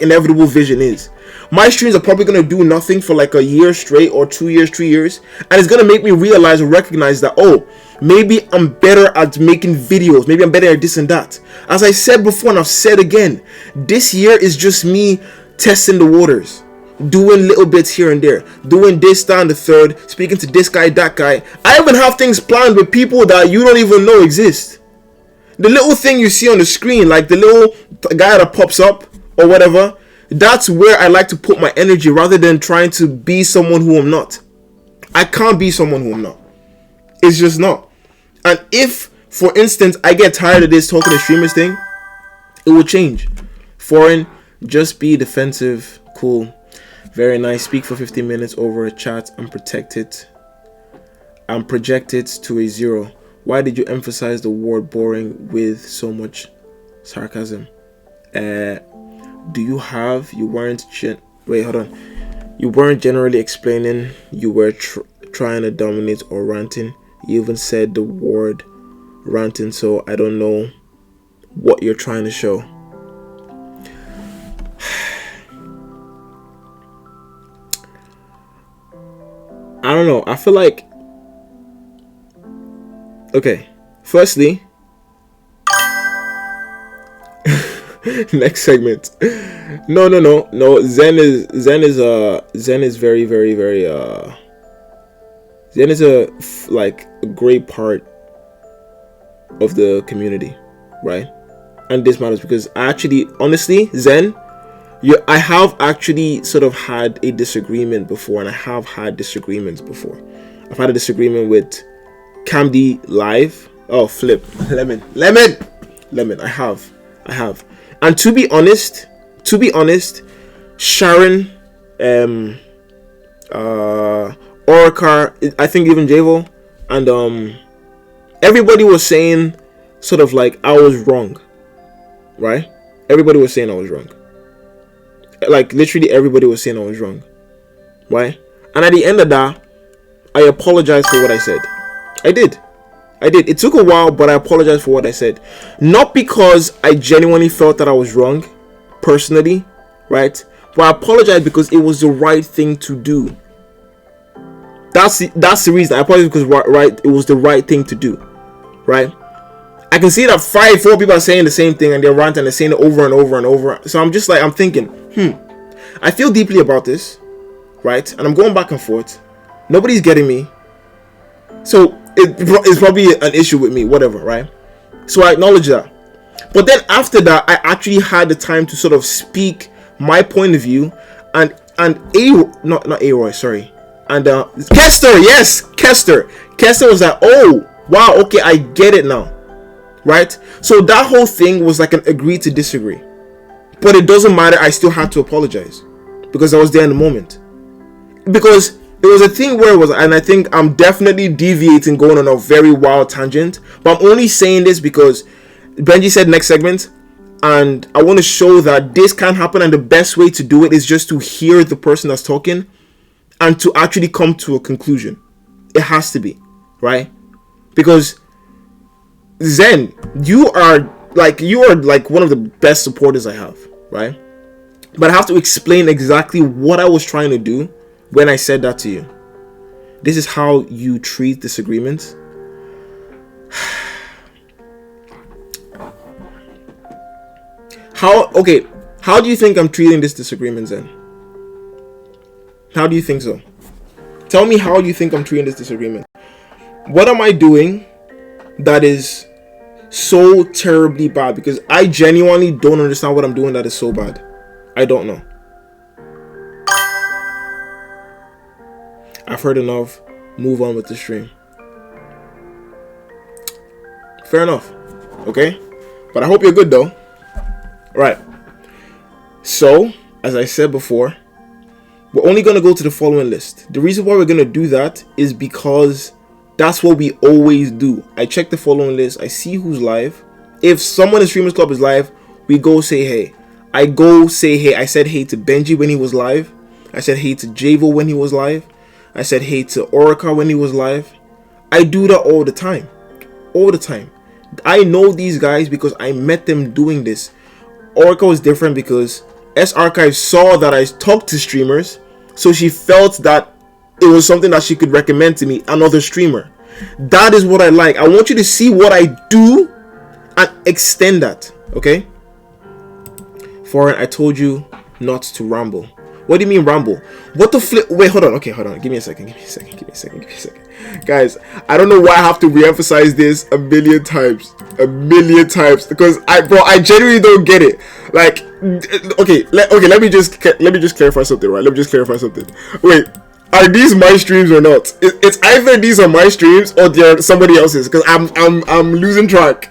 inevitable vision is? My streams are probably going to do nothing for like a year straight, or 2 years, 3 years, and it's going to make me realize or recognize that, oh, maybe I'm better at making videos, maybe I'm better at this and that. As I said before, and I've said again, this year is just me testing the waters, doing little bits here and there, doing this, that, and the third, speaking to this guy, that guy. I even have things planned with people that you don't even know exist. The little thing you see on the screen, like the little guy that pops up or whatever, that's where I like to put my energy rather than trying to be someone who I'm not. I can't be someone who I'm not. It's just not. And if, for instance, I get tired of this talking to streamers thing, it will change. Foreign, just be defensive. Cool. Very nice. Speak for 15 minutes over a chat and project it to a 0. Why did you emphasize the word boring with so much sarcasm? You weren't generally explaining. You were trying to dominate or ranting. You even said the word ranting, so I don't know what you're trying to show. I don't know. I feel like, okay, firstly, next segment. No. Zen is very, very, very Zen is a great part of the community, right? And this matters because honestly, Zen, I have actually sort of had a disagreement before, and I have had disagreements before. I've had a disagreement with Camdy Live. Oh, flip. Lemon. I have. And to be honest, Sharon, Orcar, I think even Javo, and everybody was saying sort of like I was wrong, right? Everybody was saying I was wrong. Like literally everybody was saying I was wrong, right? And at the end of that, I apologized for what I said. I did. It took a while, but I apologized for what I said. Not because I genuinely felt that I was wrong, personally, right? But I apologized because it was the right thing to do, That's the reason. I apologize because right, it was the right thing to do, right? I can see that 4 people are saying the same thing and they're ranting and they're saying it over and over and over. So I'm just like, I'm thinking, I feel deeply about this, right? And I'm going back and forth. Nobody's getting me. So it's probably an issue with me, whatever, right? So I acknowledge that. But then after that, I actually had the time to sort of speak my point of view, and not Aroy, sorry. And Kester, yes, Kester was like, oh wow, okay, I get it now, right? So that whole thing was like an agree to disagree, but it doesn't matter. I still had to apologize because I was there in the moment, because it was a thing where it was, and I think I'm definitely deviating, going on a very wild tangent, but I'm only saying this because Benji said next segment, and I want to show that this can happen, and the best way to do it is just to hear the person that's talking and to actually come to a conclusion. It has to be, right? Because Zen, you are like one of the best supporters I have, right? But I have to explain exactly what I was trying to do when I said that to you. This is how you treat disagreements. How do you think I'm treating this disagreement, Zen? How do you think so? Tell me how you think I'm treating this disagreement. What am I doing that is so terribly bad? Because I genuinely don't understand what I'm doing that is so bad. I don't know. I've heard enough. Move on with the stream. Fair enough. Okay? But I hope you're good though. Right. So, as I said before, we're only going to go to the following list. The reason why we're going to do that is because that's what we always do. I check the following list. I see who's live. If someone in Streamers Club is live, we go say hey. I go say hey. I said hey to Benji when he was live. I said hey to Javo when he was live. I said hey to Orica when he was live. I do that all the time. All the time. I know these guys because I met them doing this. Orica was different because S Archive saw that I talked to streamers, so she felt that it was something that she could recommend to me, another streamer. That is what I like. I want you to see what I do and extend that, okay? Foreign, I told you not to ramble. What do you mean ramble? What the flip? Wait, hold on. Okay, hold on. Give me a second. Guys, I don't know why I have to re-emphasize this a million times because I genuinely don't get it. Like, let me just clarify something, right? Let me just clarify something. Wait, are these my streams or not? It's either these are my streams or they're somebody else's, because I'm losing track.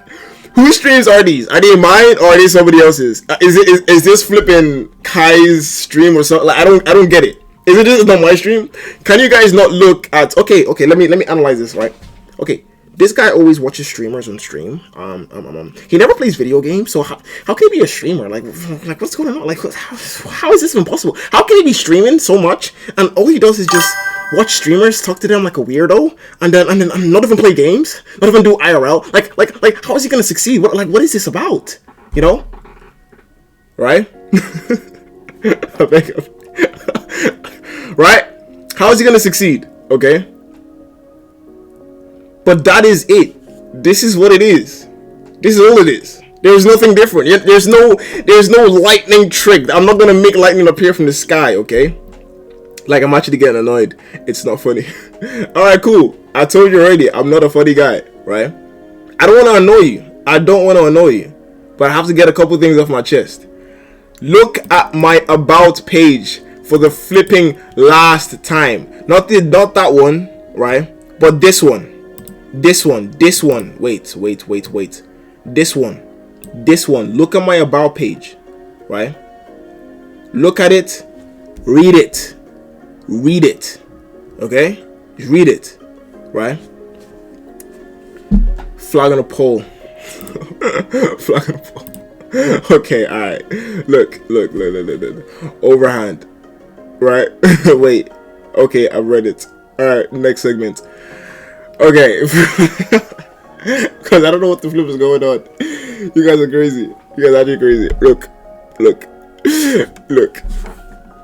Whose streams are these? Are they mine or are they somebody else's? Is this flipping Kai's stream or something? Like, I don't get it. Is it this is not my stream? Can you guys not look at okay, let me analyze this, right? Okay, this guy always watches streamers on stream. He never plays video games, so how can he be a streamer? Like what's going on? Like how is this even possible? How can he be streaming so much and all he does is just watch streamers, talk to them like a weirdo, and then not even play games, not even do IRL? Like how is he gonna succeed? What is this about? You know? Right? Right? How is he gonna succeed? Okay? But that is it. This is what it is. This is all it is. There's nothing different. There's no lightning trick. I'm not gonna make lightning appear from the sky, okay? Like, I'm actually getting annoyed. It's not funny. Alright, cool. I told you already, I'm not a funny guy, right? I don't want to annoy you. I don't want to annoy you. But I have to get a couple things off my chest. Look at my about page for the flipping last time. Not that one, right? But this one. This one. Wait. This one. Look at my about page, right? Look at it. Read it. Okay? Just read it, right? Flag on a pole. Flag on a pole. Okay, alright. Look. Overhand. Right? Wait. Okay, I read it. Alright, next segment. Okay. Because I don't know what the flip is going on. You guys are crazy. You guys are actually crazy. Look.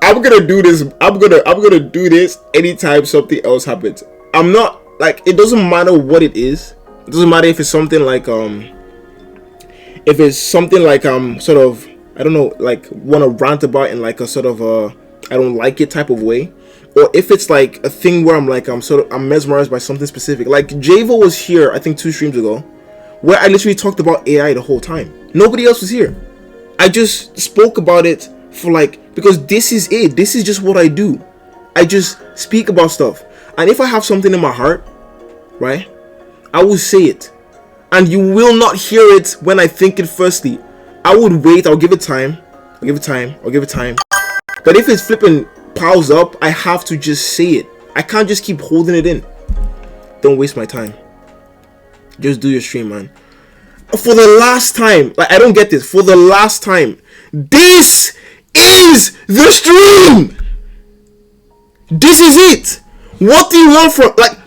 I'm gonna do this. I'm gonna do this anytime something else happens. I'm not like, it doesn't matter what it is. It doesn't matter if it's something like sort of, I don't know, like want to rant about in like a sort of I don't like it type of way, or if it's like a thing where I'm mesmerized by something specific. Like Javo was here, I think 2 streams ago, where I literally talked about AI the whole time. Nobody else was here. I just spoke about it for like, because this is it. This is just what I do. I just speak about stuff. And if I have something in my heart, right, I will say it. And you will not hear it when I think it firstly. I would wait. I'll give it time. But if it's flipping piles up, I have to just say it. I can't just keep holding it in. Don't waste my time. Just do your stream, man. For the last time, like, I don't get this. For the last time, this is the stream. This is it. What do you want from, like,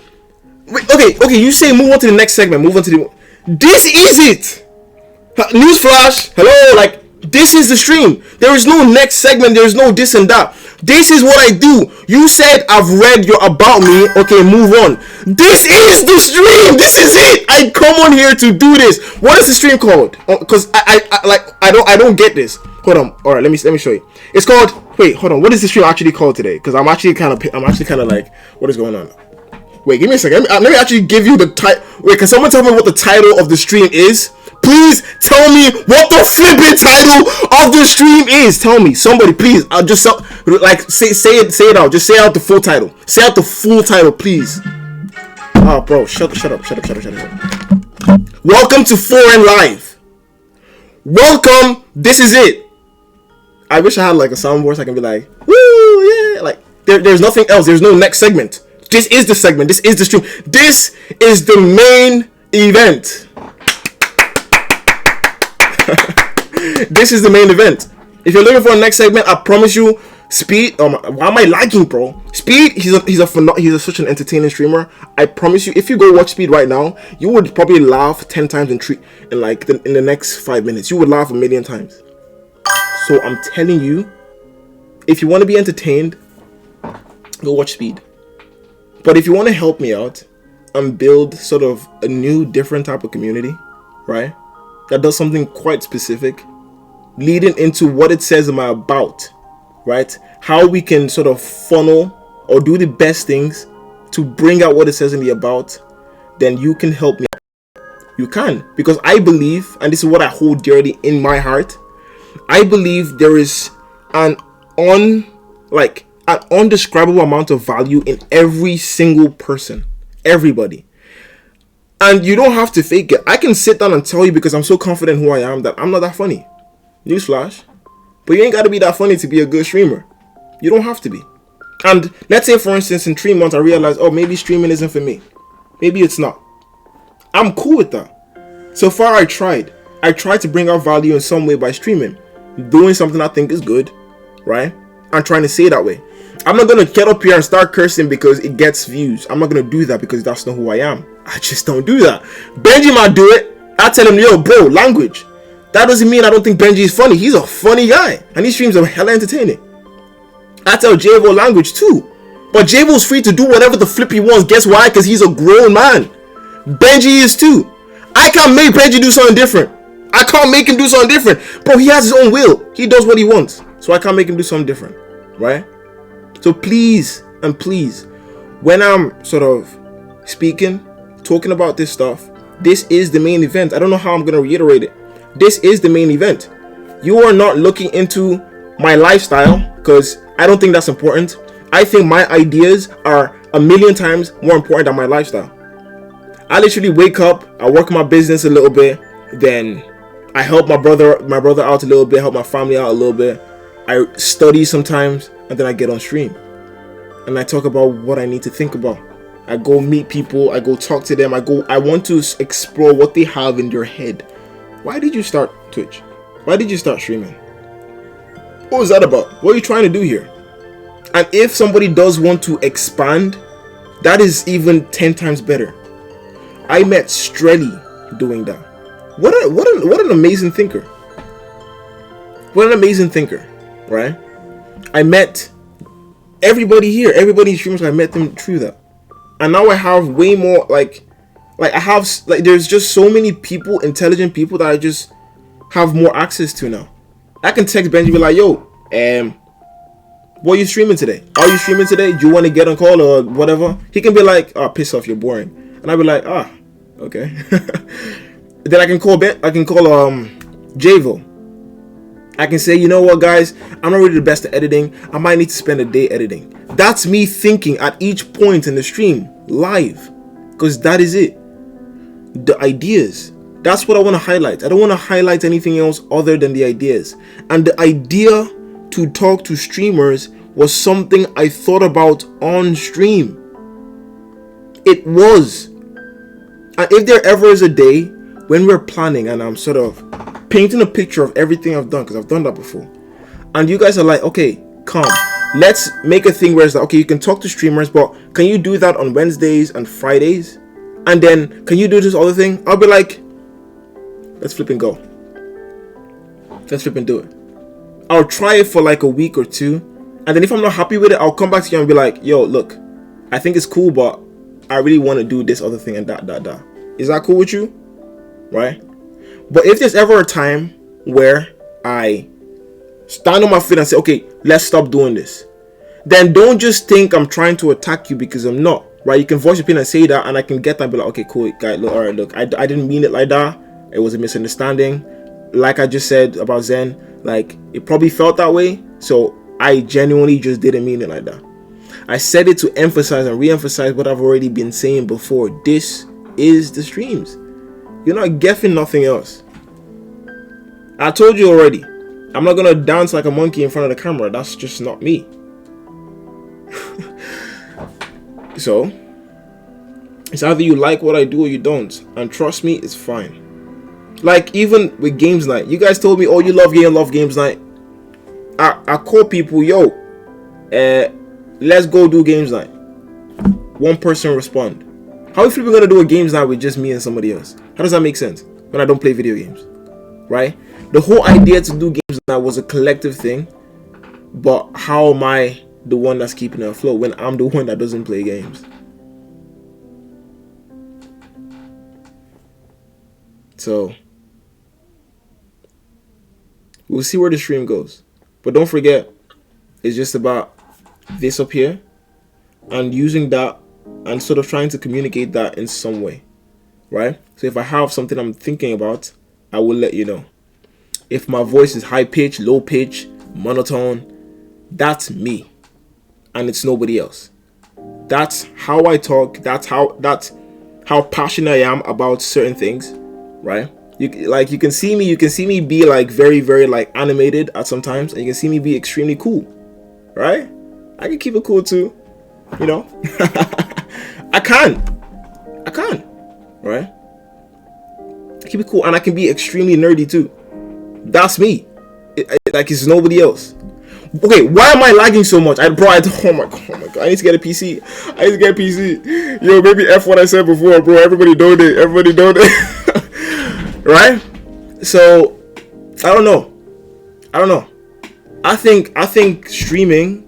okay, you say move on to the next segment. This is it. Newsflash. Hello, like, this is the stream. There is no next segment. There is no this and that. This is what I do. You said I've read your about me. Okay, move on. This is the stream. This is it. I come on here to do this. What is the stream called? Because I don't get this. Hold on. All right, let me show you. It's called. Wait, hold on. What is the stream actually called today? Because I'm actually kind of like, what is going on? Wait, give me a second. Let me actually give you the title. Wait, can someone tell me what the title of the stream is? Please tell me what the flipping title of the stream is. Tell me, somebody, please. I'll just like say it out. Just say out the full title. Say out the full title, please. Oh, bro, shut up. Welcome to Foreign Live. Welcome. This is it. I wish I had like a soundboard so I can be like, woo, yeah. Like there's nothing else. There's no next segment. This is the segment. This is the stream. This is the main event. This is the main event. If you're looking for a next segment, I promise you, Speed. Why am I lagging, bro? Speed. He's such an entertaining streamer. I promise you, if you go watch Speed right now, you would probably laugh 10 times in the next 5 minutes. You would laugh a million times. So I'm telling you, if you want to be entertained, go watch Speed. But if you want to help me out and build sort of a new, different type of community, right, that does something quite specific, leading into what it says in my about, right, how we can sort of funnel or do the best things to bring out what it says in the about, then you can help me. You can, because I believe, and this is what I hold dearly in my heart, I believe there is an undescribable amount of value in every single person, everybody. And you don't have to fake it. I can sit down and tell you, because I'm so confident who I am, that I'm not that funny. Newsflash. But you ain't got to be that funny to be a good streamer. You don't have to be. And let's say, for instance, in 3 months, I realize, oh, maybe streaming isn't for me. Maybe it's not. I'm cool with that. So far, I tried. I tried to bring out value in some way by streaming. Doing something I think is good, right? I'm trying to say it that way. I'm not going to get up here and start cursing because it gets views. I'm not going to do that because that's not who I am. I just don't do that. Benji might do it. I tell him, yo, bro, language. That doesn't mean I don't think Benji is funny. He's a funny guy. And his streams are hella entertaining. I tell Javo language too. But Javo's free to do whatever the flip he wants. Guess why? Because he's a grown man. Benji is too. I can't make Benji do something different. I can't make him do something different. Bro, he has his own will. He does what he wants. So I can't make him do something different. Right? So please, and please, when I'm sort of speaking, talking about this stuff, this is the main event. I don't know how I'm going to reiterate it. This is the main event. You are not looking into my lifestyle, because I don't think that's important. I think my ideas are a million times more important than my lifestyle. I literally wake up, I work my business a little bit, then I help my brother out a little bit, help my family out a little bit. I study sometimes, and then I get on stream. And I talk about what I need to think about. I go meet people, I go talk to them, I want to explore what they have in their head. Why did you start Twitch? Why did you start streaming? What was that about? What are you trying to do here? And if somebody does want to expand, that is even 10 times better. I met Strelly doing that. What an amazing thinker. What an amazing thinker, right? I met everybody here, everybody in streamers. I met them through that, and now I have way more like I have like there's just so many people, intelligent people that I just have more access to now. I can text Benji, be like, yo, what are you streaming today? Are you streaming today? Do you want to get on call or whatever? He can be like, oh, piss off, you're boring. And I'll be like, okay. Then I can call Javo. I can say, you know what, guys, I'm not really the best at editing. I might need to spend a day editing. That's me thinking at each point in the stream, live. Because that is it. The ideas. That's what I want to highlight. I don't want to highlight anything else other than the ideas. And the idea to talk to streamers was something I thought about on stream. It was. And if there ever is a day when we're planning and I'm sort of painting a picture of everything I've done, because I've done that before, and you guys are like, okay, come, let's make a thing where it's like, okay, you can talk to streamers, but can you do that on Wednesdays and Fridays? And then can you do this other thing? I'll be like, let's flip and go. Let's flip and do it. I'll try it for like a week or two, and then if I'm not happy with it, I'll come back to you and be like, yo, look, I think it's cool, but I really want to do this other thing and that. Is that cool with you? Right? But if there's ever a time where I stand on my feet and say, okay, let's stop doing this, then don't just think I'm trying to attack you, because I'm not. Right? You can voice your opinion and say that, and I can get that and be like, okay, cool, guy, look, all right, look, I didn't mean it like that. It was a misunderstanding. Like I just said about Zen, like, it probably felt that way, so I genuinely just didn't mean it like that. I said it to emphasize and re-emphasize what I've already been saying before. This is the streams. You're not getting nothing else. I told you already. I'm not gonna dance like a monkey in front of the camera. That's just not me. So, it's either you like what I do or you don't. And trust me, it's fine. Like, even with games night, you guys told me, oh, you love games night. I call people, yo, let's go do games night. One person respond. How are we gonna do a games night with just me and somebody else? How does that make sense when I don't play video games? Right? The whole idea to do games night was a collective thing, but how am I the one that's keeping it afloat when I'm the one that doesn't play games? So we'll see where the stream goes. But don't forget, it's just about this up here and using that and sort of trying to communicate that in some way, right? So if I have something I'm thinking about, I will let you know. If my voice is high pitch, low pitch, monotone, that's me, and it's nobody else. That's how I talk. That's how passionate I am about certain things, right? You can see me be like very, very like animated at sometimes, and you can see me be extremely cool, right? I can keep it cool too, you know. I can, right? I keep it cool, and I can be extremely nerdy too. That's me. Like, it's nobody else. Okay, why am I lagging so much? Oh my god, I need to get a PC. Yo, maybe F what I said before, bro. Everybody donate. Right? So, I don't know. I think streaming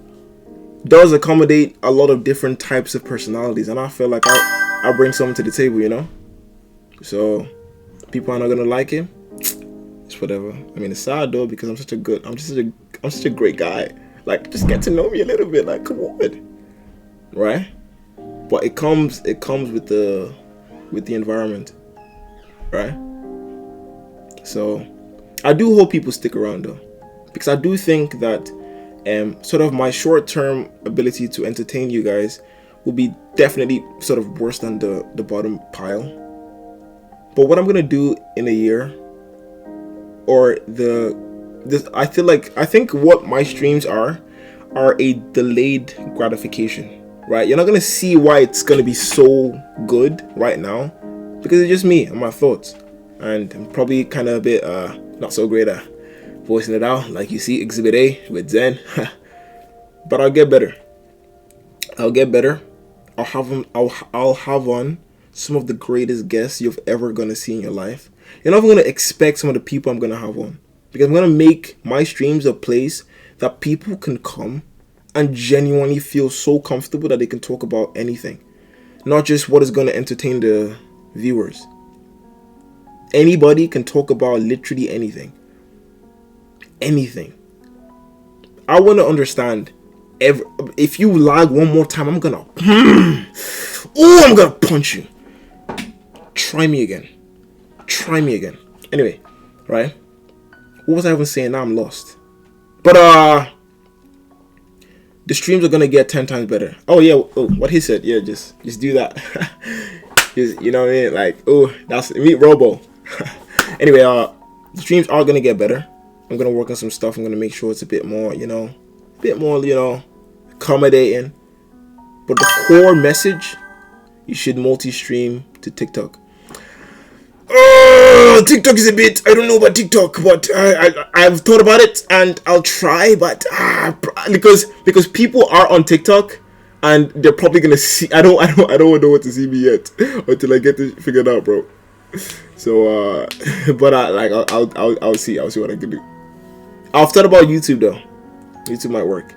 does accommodate a lot of different types of personalities, and I feel like I'll bring something to the table, you know? So, people are not gonna like it. It's whatever. I mean, it's sad though, because I'm such a great guy. Like, just get to know me a little bit. Like, come on, right? But it comes with the environment, right? So, I do hope people stick around though, because I do think that sort of my short-term ability to entertain you guys will be definitely sort of worse than the bottom pile. But what I'm gonna do in a year, or I think what my streams are a delayed gratification, right? You're not gonna see why it's gonna be so good right now, because it's just me and my thoughts, and I'm probably kind of a bit not so great at voicing it out, like you see Exhibit A with Zen. But I'll get better. I'll have on some of the greatest guests you've ever gonna see in your life. You're not even gonna expect some of the people I'm gonna have on, because I'm gonna make my streams a place that people can come and genuinely feel so comfortable that they can talk about anything, not just what is going to entertain the viewers. Anybody can talk about literally anything. Anything. I want to understand. If you lag one more time, I'm gonna punch you. Try me again. Anyway, right? What was I even saying? Now I'm lost. But the streams are gonna get 10 times better. Oh yeah, what he said. Yeah, just do that. Just, you know what I mean? Like, that's meet Robo. Anyway, the streams are gonna get better. I'm gonna work on some stuff. I'm gonna make sure it's a bit more, accommodating. But the core message, you should multi-stream to TikTok. TikTok is a bit, I don't know about TikTok, but I've thought about it and I'll try, but because people are on TikTok and they're probably gonna see. I don't know what to see me yet until I get this figured out, bro. So but I'll see what I can do. I've thought about YouTube though. YouTube might work,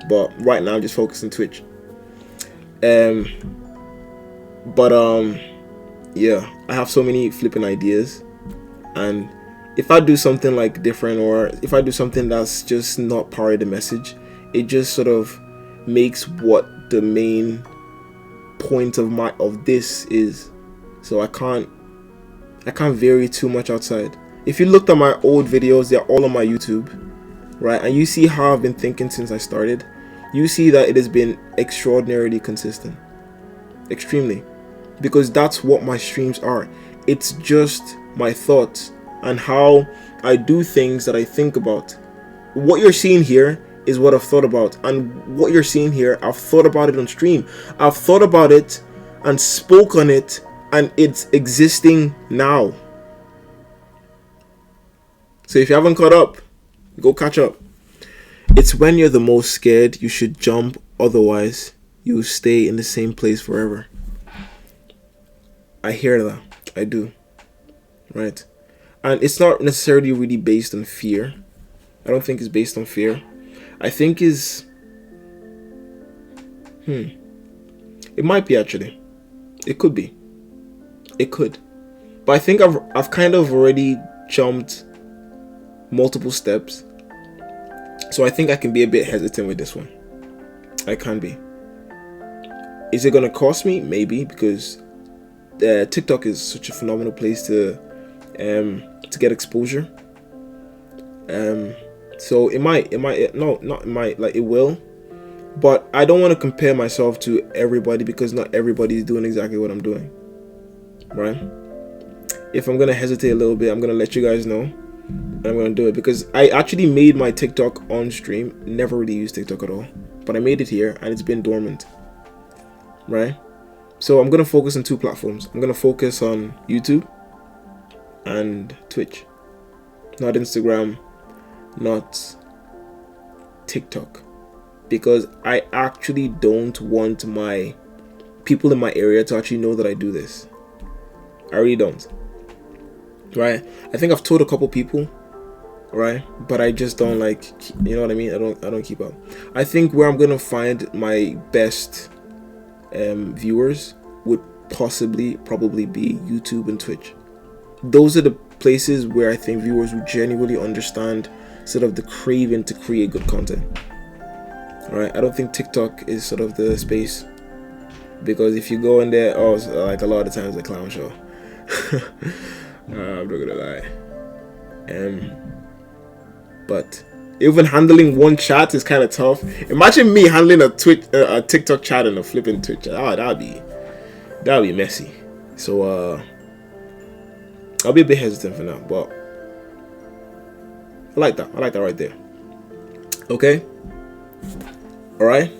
but right now I'm just focused on Twitch. Yeah, I have so many flipping ideas, and if I do something like different, or if I do something that's just not part of the message, it just sort of makes what the main point of this is. So I can't vary too much outside. If you looked at my old videos, they're all on my YouTube, right? And you see how I've been thinking since I started. You see that it has been extraordinarily consistent. Extremely. Because that's what my streams are. It's just my thoughts and how I do things that I think about. What you're seeing here is what I've thought about. And what you're seeing here, I've thought about it on stream. I've thought about it and spoke on it, and it's existing now. So if you haven't caught up, go catch up. It's when you're the most scared you should jump, otherwise you'll stay in the same place forever. I hear that. I do. Right? And it's not necessarily really based on fear. I don't think it's based on fear. I think it might be, actually. It could be. It could. But I think I've kind of already jumped multiple steps. So I think I can be a bit hesitant with this one. I can be. Is it going to cost me? Maybe, because TikTok is such a phenomenal place to get exposure. So it will. But I don't want to compare myself to everybody, because not everybody is doing exactly what I'm doing. Right? If I'm going to hesitate a little bit, I'm going to let you guys know. And I'm going to do it, because I actually made my TikTok on stream. Never really used TikTok at all. But I made it here and it's been dormant. Right? So I'm going to focus on 2 platforms. I'm going to focus on YouTube and Twitch. Not Instagram, not TikTok. Because I actually don't want my people in my area to actually know that I do this. I really don't. Right? I think I've told a couple people, right? But I just don't you know what I mean? I don't keep up. I think where I'm going to find my best viewers would probably be YouTube and Twitch. Those are the places where I think viewers would genuinely understand sort of the craving to create good content. Alright, I don't think TikTok is sort of the space, because if you go in there, like a lot of times a clown show. I'm not gonna lie. But even handling one chat is kind of tough. Imagine me handling a TikTok chat and a flipping Twitch. That'd be messy. So I'll be a bit hesitant for now, but I like that right there. Okay. All right.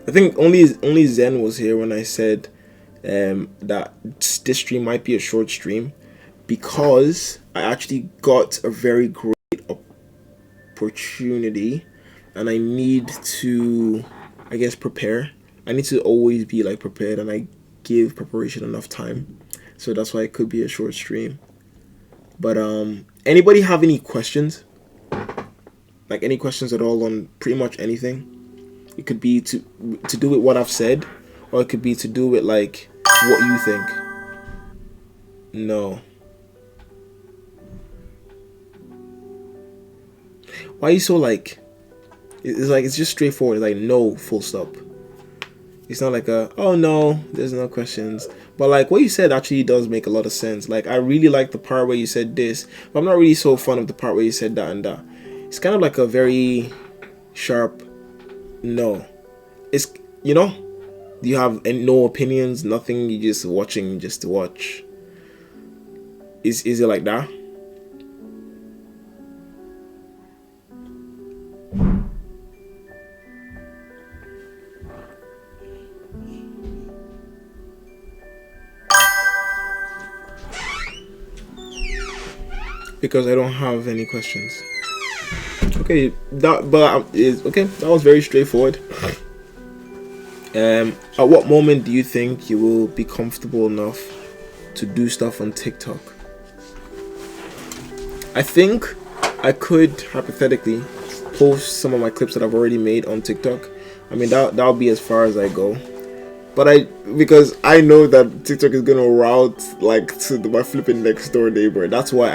I think only Zen was here when I said that this stream might be a short stream, because I actually got a very great opportunity and I need to, I guess, prepare. I need to always be prepared, and I give preparation enough time. So that's why it could be a short stream. But anybody have any questions? like any questions at all on pretty much anything. It could be to do with what I've said, or it could be to do with like what you think. No. Why are you so like? It's like it's just straightforward. Like no, full stop. It's not like a oh no, there's no questions. But like what you said actually does make a lot of sense. Like I really like the part where you said this, but I'm not really so fond of the part where you said that and that. It's kind of like a very sharp no. It's you have no opinions, nothing. You just watching just to watch. Is it like that? Because I don't have any questions. Okay, that was very straightforward. At what moment do you think you will be comfortable enough to do stuff on TikTok? I think I could hypothetically post some of my clips that I've already made on TikTok. I mean that'll be as far as I go. But because I know that TikTok is gonna route like to my flipping next door neighbor. That's why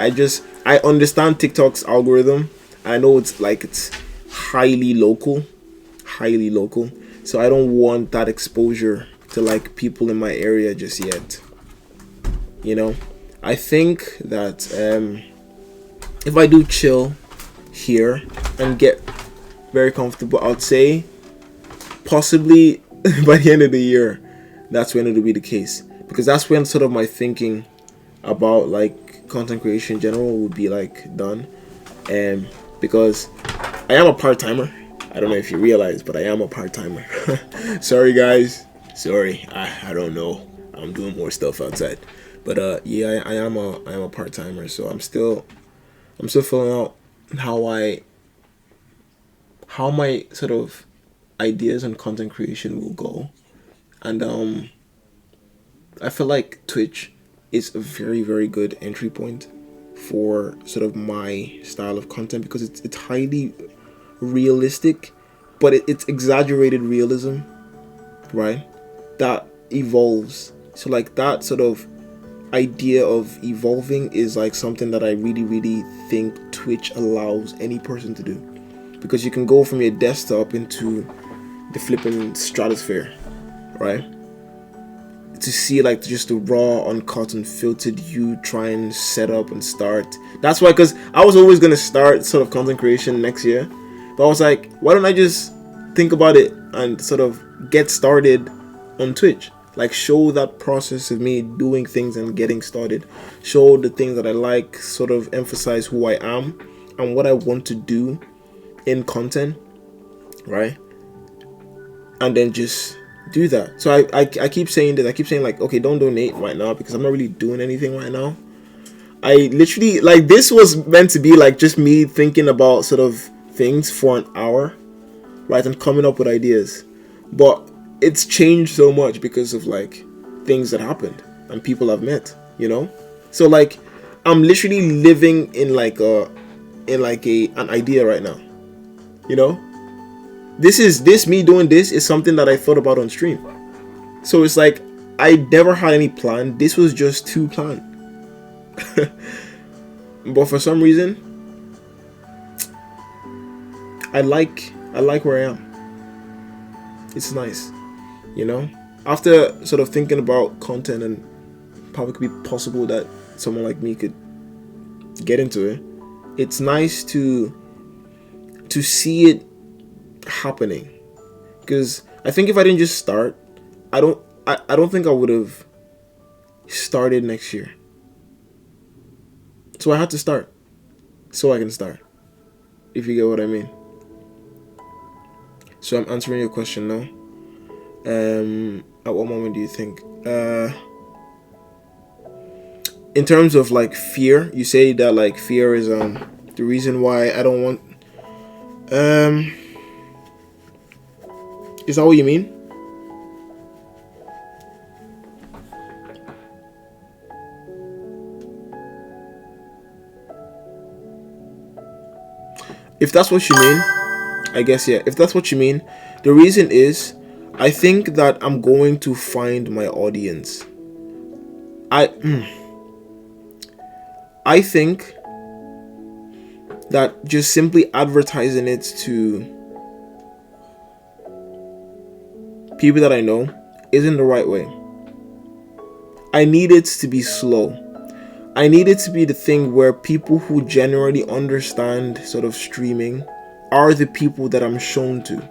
I understand TikTok's algorithm. I know it's highly local. So I don't want that exposure to like people in my area just yet. I think that if I do chill here and get very comfortable, I'd say possibly by the end of the year, that's when it'll be the case, because that's when sort of my thinking about like content creation in general would be like done. Because I am a part-timer. I don't know if you realize, but I am a part-timer. Sorry guys, I don't know, I'm doing more stuff outside, but yeah, I am a part-timer, so I'm still filling out how my sort of ideas on content creation will go. And I feel like Twitch is a very, very good entry point for sort of my style of content, because it's highly realistic, but it's exaggerated realism, right? That evolves. So like that sort of idea of evolving is like something that I really, really think Twitch allows any person to do, because you can go from your desktop into the flipping stratosphere, right? To see like just the raw, uncut, unfiltered you try and set up and start. That's why, because I was always gonna start sort of content creation next year, but I was like, why don't I just think about it and sort of get started on Twitch? Like show that process of me doing things and getting started. Show the things that I like, sort of emphasize who I am and what I want to do in content, right? And then just do that. So I keep saying this. I keep saying like, okay, don't donate right now because I'm not really doing anything right now. I literally, like, this was meant to be like just me thinking about sort of things for an hour, right, and coming up with ideas. But it's changed so much because of like things that happened and people I've met, So like I'm literally living in like an idea right now, This me doing this is something that I thought about on stream. So it's like I never had any plan. This was just to plan. But for some reason, I like where I am. It's nice, After sort of thinking about content and how it could be possible that someone like me could get into it, it's nice to see it happening. Because I think if I didn't just start, I don't think I would have started next year. So I had to start so I can start, if you get what I mean. So I'm answering your question now. At what moment do you think? In terms of like fear, you say that like fear is the reason why I don't want. Is that what you mean? if that's what you mean, I guess, yeah, if that's what you mean, the reason is I think that I'm going to find my audience. I think that just simply advertising it to people that I know isn't the right way. I need it to be slow. I need it to be the thing where people who generally understand sort of streaming are the people that I'm shown to.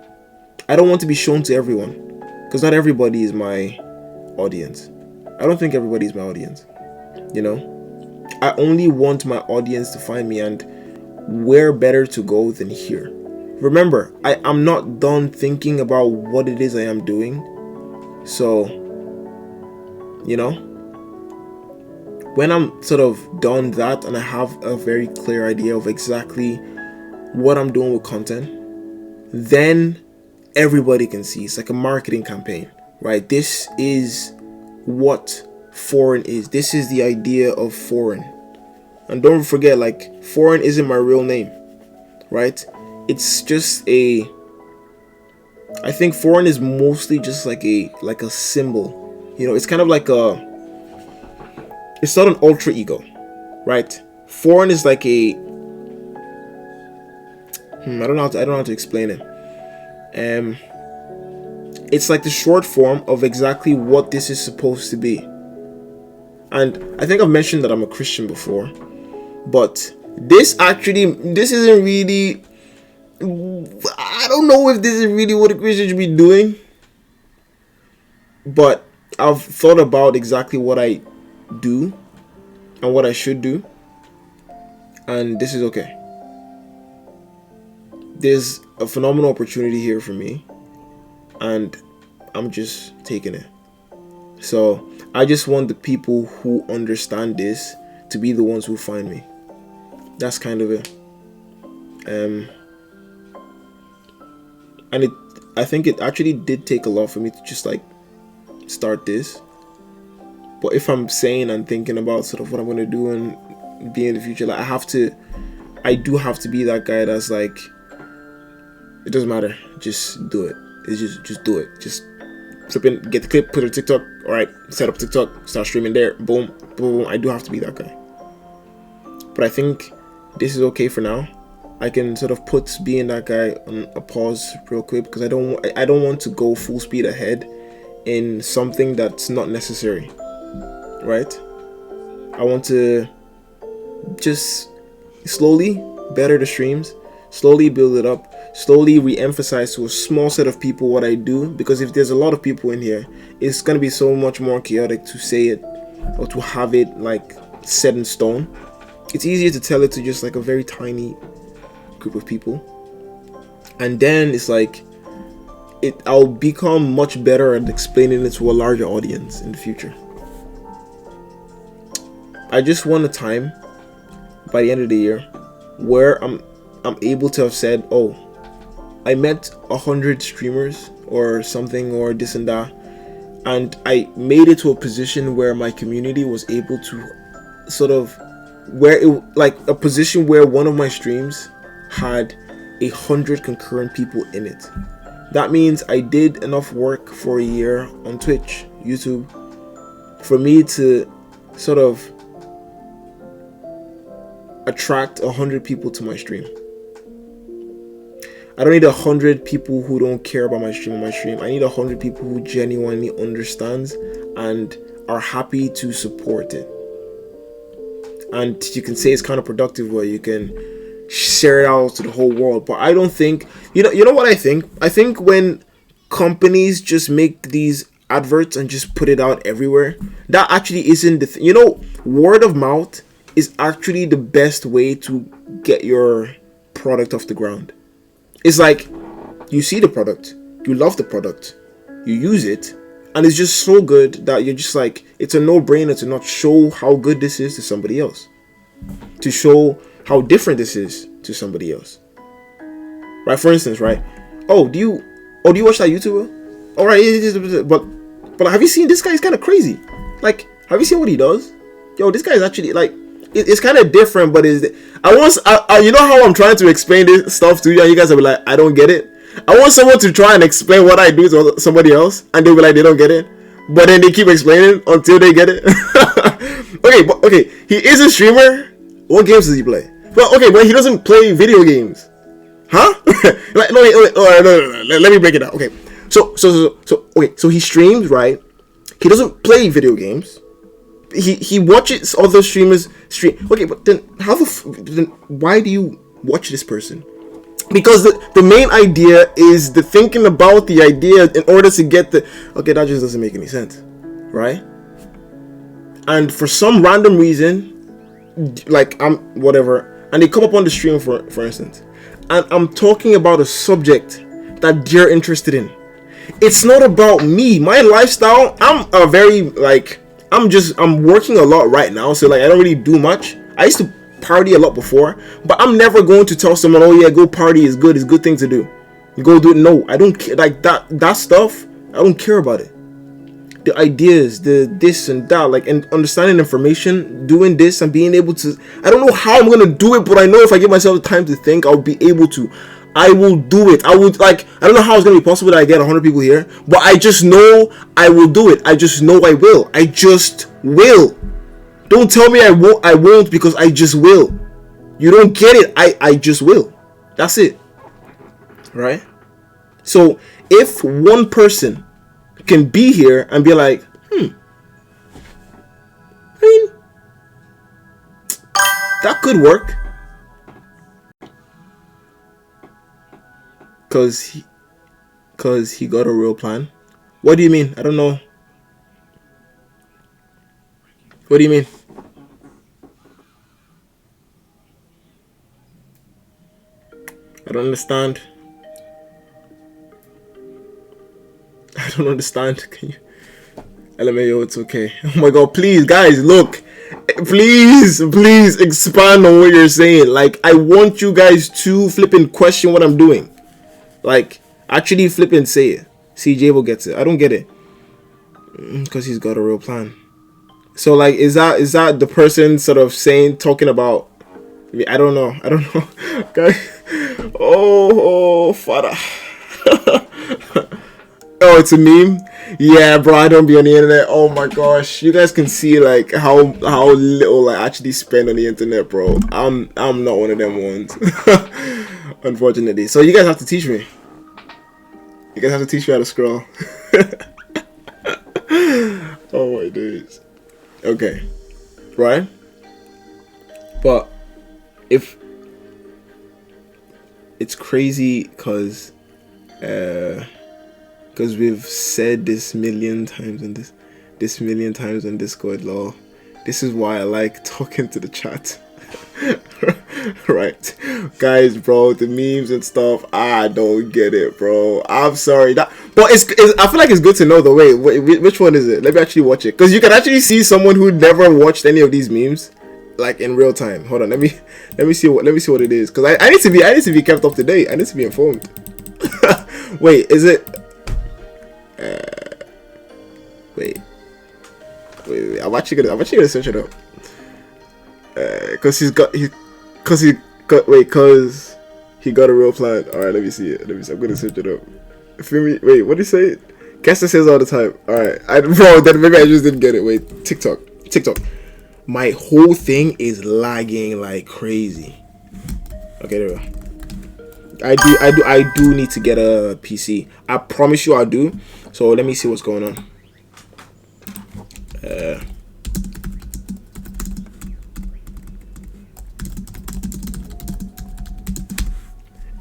I don't want to be shown to everyone, because not everybody is my audience. I don't think everybody is my audience. You know, I only want my audience to find me, and where better to go than here? Remember, I'm not done thinking about what it is I am doing. So, you know, when I'm sort of done that and I have a very clear idea of exactly what I'm doing with content, then everybody can see. It's like a marketing campaign, right? This is what Foreign is. This is the idea of Foreign. And don't forget, like, Foreign isn't my real name, right? It's just I think Foreign is mostly just like a symbol. You know, it's kind of like it's not an alter ego, right? Foreign is like I don't know how to explain it. It's like the short form of exactly what this is supposed to be. And I think I've mentioned that I'm a Christian before, but this isn't really, I don't know if this is really what a Christian should be doing, but I've thought about exactly what I do and what I should do, and this is okay. There's a phenomenal opportunity here for me, and I'm just taking it. So I just want the people who understand this to be the ones who find me. That's kind of it. And I think it actually did take a lot for me to just like start this. But if I'm saying and thinking about sort of what I'm gonna do and be in the future, like I do have to be that guy that's like, it doesn't matter, just do it. It's just do it. Just flip in, get the clip, put it on TikTok. All right, set up TikTok, start streaming there. Boom, boom. I do have to be that guy. But I think this is okay for now. I can sort of put being that guy on a pause real quick, because I don't want to go full speed ahead in something that's not necessary, right? I want to just slowly better the streams, slowly build it up, slowly re-emphasize to a small set of people what I do, because if there's a lot of people in here, it's going to be so much more chaotic to say it or to have it like set in stone. It's easier to tell it to just like a very tiny group of people, and then it's like I'll become much better at explaining it to a larger audience in the future. I just want a time by the end of the year where I'm able to have said, oh, I met 100 streamers or something or this and that, and I made it to a position where my community was able to sort of, where it like a position where one of my streams had 100 concurrent people in it. That means I did enough work for a year on Twitch, YouTube, for me to sort of attract 100 people to my stream. I don't need 100 people who don't care about my stream on my stream. I need 100 people who genuinely understands and are happy to support it. And you can say it's counterproductive where you can share it out to the whole world, but I don't think, you know what I think? I think when companies just make these adverts and just put it out everywhere, that actually isn't the thing. You know, word of mouth is actually the best way to get your product off the ground. It's like, you see the product, you love the product, you use it, and it's just so good that you're just like, it's a no-brainer to not show how good this is to somebody else, to show how different this is to somebody else, right? For instance, right? Do you watch that YouTuber? All right, but have you seen this guy? He's kind of crazy. Like, have you seen what he does? Yo, this guy is actually like, it's kind of different, but you know how I'm trying to explain this stuff to you, and you guys will be like, I don't get it. I want someone to try and explain what I do to somebody else, and they'll be like, they don't get it, but then they keep explaining until they get it. okay, he is a streamer. What games does he play? Well, okay, but he doesn't play video games, huh? No, let me break it down. Okay, so he streams, right? He doesn't play video games. He watches other streamers stream. Okay, but then why do you watch this person? Because the main idea is the thinking about the idea in order to get the... Okay, that just doesn't make any sense, right? And for some random reason, like whatever, and they come up on the stream for instance, and I'm talking about a subject that they're interested in. It's not about me, my lifestyle. I'm working a lot right now, so like I don't really do much. I used to party a lot before, but I'm never going to tell someone, oh yeah, go party is good, it's a good thing to do, go do it. No, I don't care. Like that stuff, I don't care about it. The ideas, the this and that, like, and understanding information, doing this and being able to, I don't know how I'm gonna do it, but I know if I give myself the time to think, I'll be able to. I will do it. I don't know how it's gonna be possible that I get 100 people here, but I just know I will do it. I just know I will. I just will. Don't tell me I won't, because I just will. You don't get it. I just will. That's it. Right? So if one person can be here and be like, I mean, that could work. Cause he got a real plan. What do you mean? I don't know. What do you mean? I don't understand. I don't understand. Can you? LMAO, it's okay. Oh my god, please, guys, look. Please expand on what you're saying. Like, I want you guys to flipping question what I'm doing. Like, actually flipping say it. See, Jabo gets it. I don't get it. Because he's got a real plan. So, like, is that the person sort of talking about... I don't know. Guys. Oh, father. Oh, it's a meme? Yeah, bro, I don't be on the internet. Oh my gosh. You guys can see, like, how little I actually spend on the internet, bro. I'm not one of them ones. Unfortunately. So you guys have to teach me. You guys have to teach me how to scroll. Oh my days. Okay. Right? But if it's crazy because we've said this million times in this million times on Discord, lol. This is why I like talking to the chat. Right, guys, bro, the memes and stuff, I don't get it, bro. I'm sorry, but I feel like it's good to know the way. Which one is it? Let me actually watch it, because you can actually see someone who never watched any of these memes, like, in real time. Hold on, let me see what it is, because I need to be kept up to date. I need to be informed. Wait, is it? Wait. I'm actually gonna search it up. Cause he got a real plan. All right, let me see it. I'm gonna search it up. Feel me? Wait, what did he say? Kester says all the time. All right, bro. Then maybe I just didn't get it. Wait, TikTok. My whole thing is lagging like crazy. Okay, there we go. I do need to get a PC. I promise you I do. So let me see what's going on.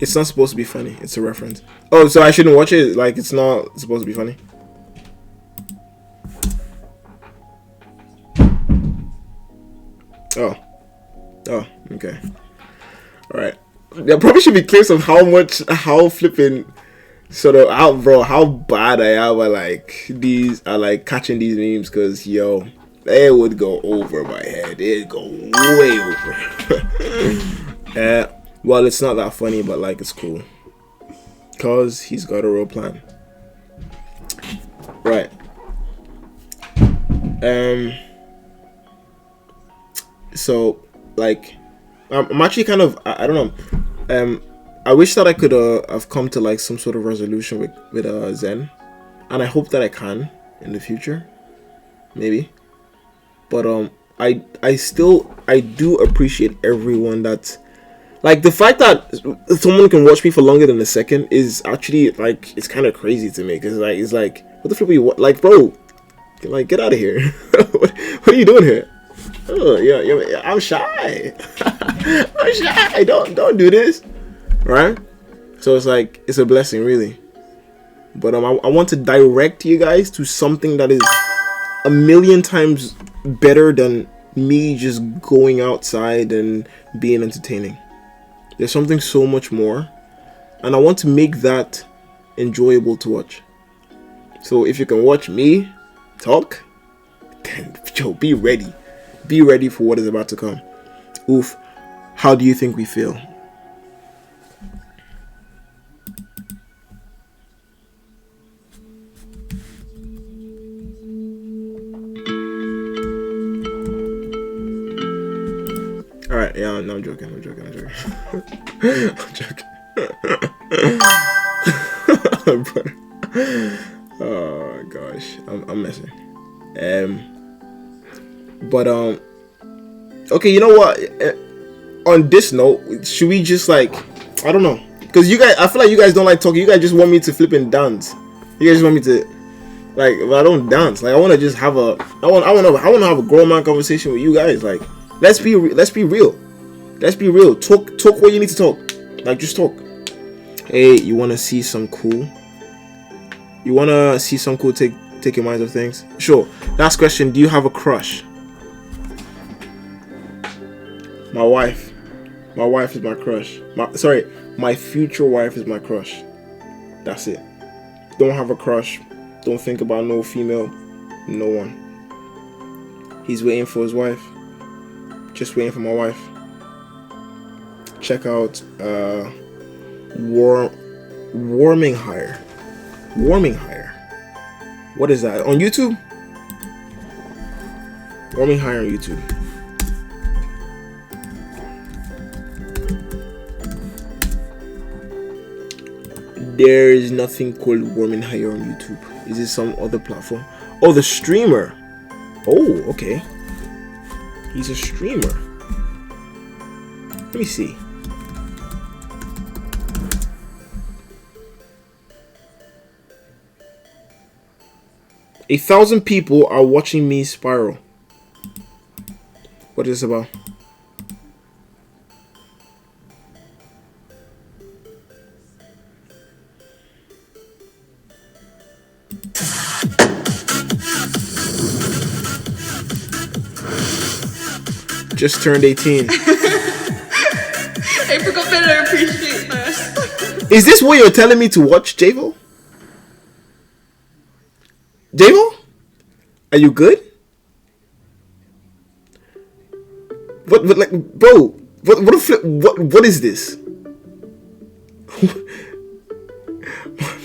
It's not supposed to be funny. It's a reference. Oh, so I shouldn't watch it? Like, it's not supposed to be funny? Oh, okay. Alright. There probably should be clips of how flipping, sort of, how bad I am at catching these memes, because, yo, they would go over my head. It'd go way over. Well, it's not that funny, but, like, it's cool. Because he's got a real plan. Right. So, like, I'm actually kind of, I don't know. I wish that I could have come to like some sort of resolution with Zen, and I hope that I can in the future, maybe. But I do appreciate everyone that, like, the fact that someone can watch me for longer than a second is actually like, it's kind of crazy to me, because it's like what the flip are you like, bro? Like, get out of here. what are you doing here? Oh yeah, I'm shy. I'm shy. Don't do this, right? So it's like, it's a blessing, really. But I want to direct you guys to something that is a million times better than me just going outside and being entertaining. There's something so much more, and I want to make that enjoyable to watch. So if you can watch me talk, then be ready. Be ready for what is about to come. Oof. How do you think we feel? Alright, yeah, no, I'm joking. I'm joking. Oh gosh, I'm messing. But okay, you know what? On this note, should we just like, I don't know, because you guys, I feel like you guys don't like talking. You guys just want me to flip and dance. You guys just want me to, like, but I don't dance. Like, I want to just have I want to have a grown man conversation with you guys. Like, let's be real. Let's be real. Talk what you need to talk. Like, just talk. Hey, you want to see some cool? Take your minds off things? Sure. Last question. Do you have a crush? My wife is my crush. My future wife is my crush. That's it. Don't have a crush. Don't think about no female. No one. He's waiting for his wife. Just waiting for my wife. Check out Warming Higher. What is that? On YouTube? Warming Higher on YouTube. There is nothing called Warming Higher on YouTube. Is it some other platform? Oh, the streamer. Oh, okay. He's a streamer. Let me see. A 1,000 people are watching me spiral. What is this about? Just turned 18. I forgot that I appreciate that. Is this what you're telling me to watch, Javo? Javo? Are you good? What like, bro? What is this?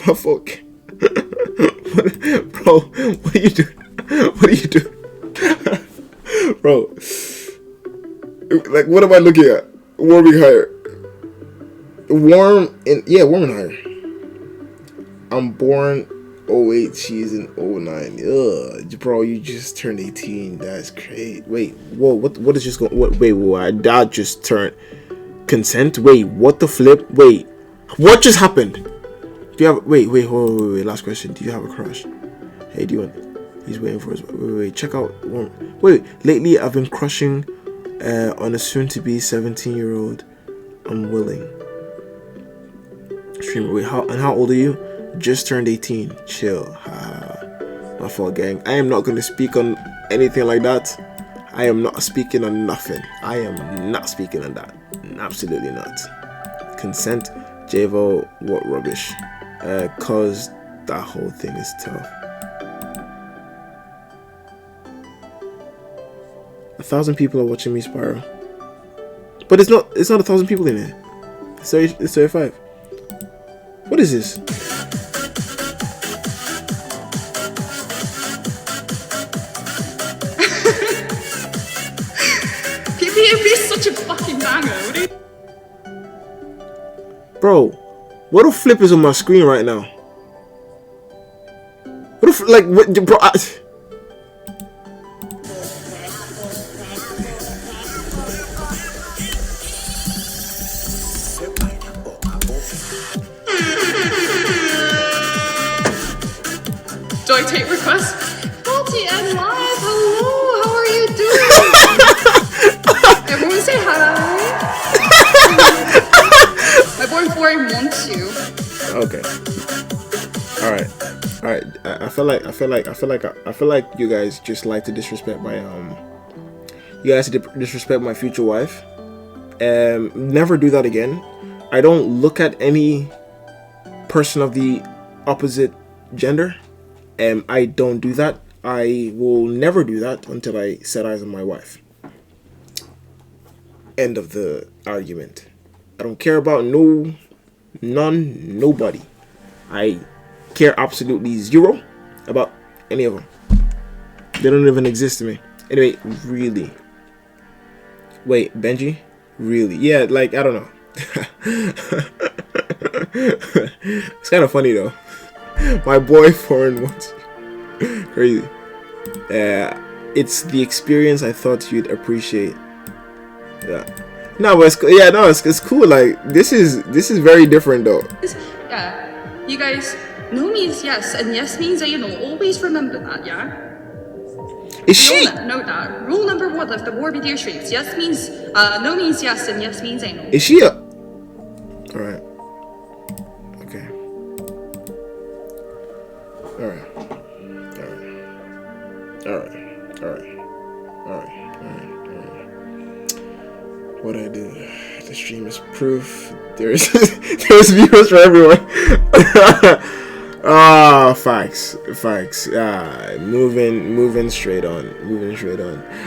My fuck. Bro, what are you doing? What are you doing? Bro. Like, what am I looking at? Warming Higher. Warming Higher. I'm born 08, she's in 09. Ugh, bro, you just turned 18. That's great. Wait, whoa, what is just going? Wait, that just turned consent. Wait, what the flip? Wait, what just happened? Do you have? Wait. Last question. Do you have a crush? Hey, do you want? He's waiting for us. Wait. Check out. Wait. Lately, I've been crushing on a soon-to-be 17-year-old. I'm willing. Streamer. Wait, how old are you? Just turned 18. Chill. My fault, gang. I am not going to speak on anything like that. I am not speaking on nothing. I am not speaking on that. Absolutely not. Consent. Javo, what rubbish. Cause that whole thing is tough. 1,000 people are watching me spiral. But it's not 1,000 people in here. It's 35. What is this? Bro, what the flip is on my screen right now? What if, like, what, bro? Do I take requests? Multi and live, hello, how are you doing? Everyone say hi. My boyfriend wants you. Okay. All right. I feel like you guys just like to disrespect my You guys disrespect my future wife. Never do that again. I don't look at any person of the opposite gender. I don't do that. I will never do that until I set eyes on my wife. End of the argument. I don't care about nobody. I care absolutely zero about any of them. They don't even exist to me. Anyway, really. Wait, Benji? Really? Yeah, like, I don't know. It's kind of funny though. My boy foreign ones. Crazy. It's the experience I thought you'd appreciate. Yeah. No, but it's cool. Like this is very different though. Yeah, you guys, no means yes, and yes means anal. Always remember that, yeah? Is she? Know that. Rule number 1 of the war video streams. Yes means, no means yes, and yes means anal. Is she a... Alright. Okay. Alright. What I do? The stream is proof. There's viewers for everyone. Facts. Moving straight on.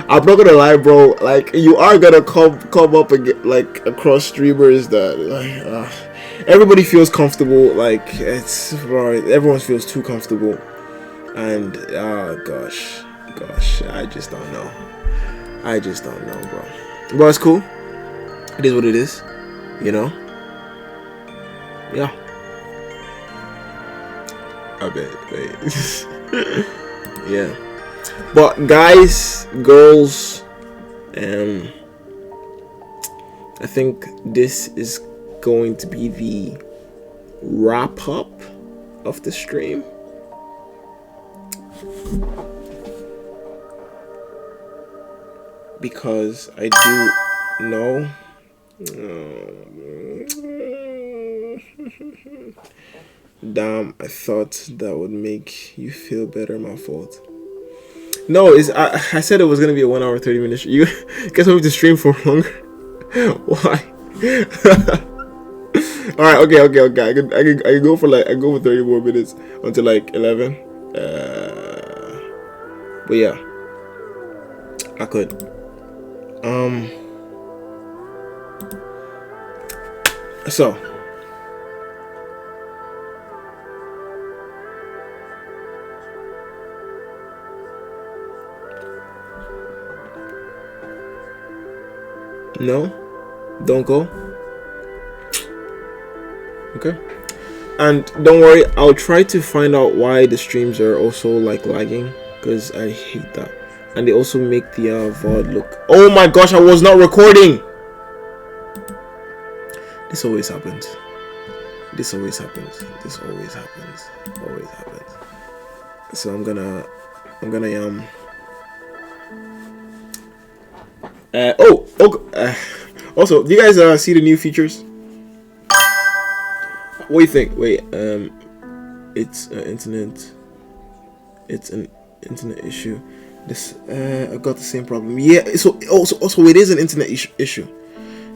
I'm not gonna lie, bro. Like you are gonna come up again, like across streamers that like everybody feels comfortable. Like it's everyone feels too comfortable, and gosh, I just don't know, bro. But it's cool. It is what it is, you know. Yeah. I bet. Wait. Yeah. But guys, girls, I think this is going to be the wrap up of the stream. Because I do know. Damn, I thought that would make you feel better. My fault. No, I said it was gonna be a 1 hour 30 minutes. You guys want me to stream for longer? Why? All right, okay. I can go for 30 more minutes until like 11. But yeah, I could. So. No, don't go. Okay. And don't worry, I'll try to find out why the streams are also like lagging, because I hate that. And they also make the VOD look... Oh my gosh, I was not recording! This always happens. Always happens. So I'm gonna also, do you guys see the new features? What do you think? Wait, it's an internet issue. This I got the same problem. Yeah, so also it is an internet issue.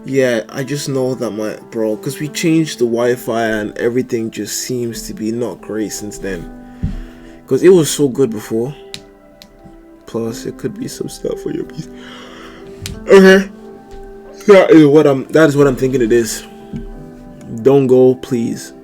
Yeah, I just know that because we changed the Wi-Fi and everything just seems to be not great since then. Because it was so good before. Plus, it could be some stuff for your piece. Okay, that is what I'm thinking it is. Don't go, please.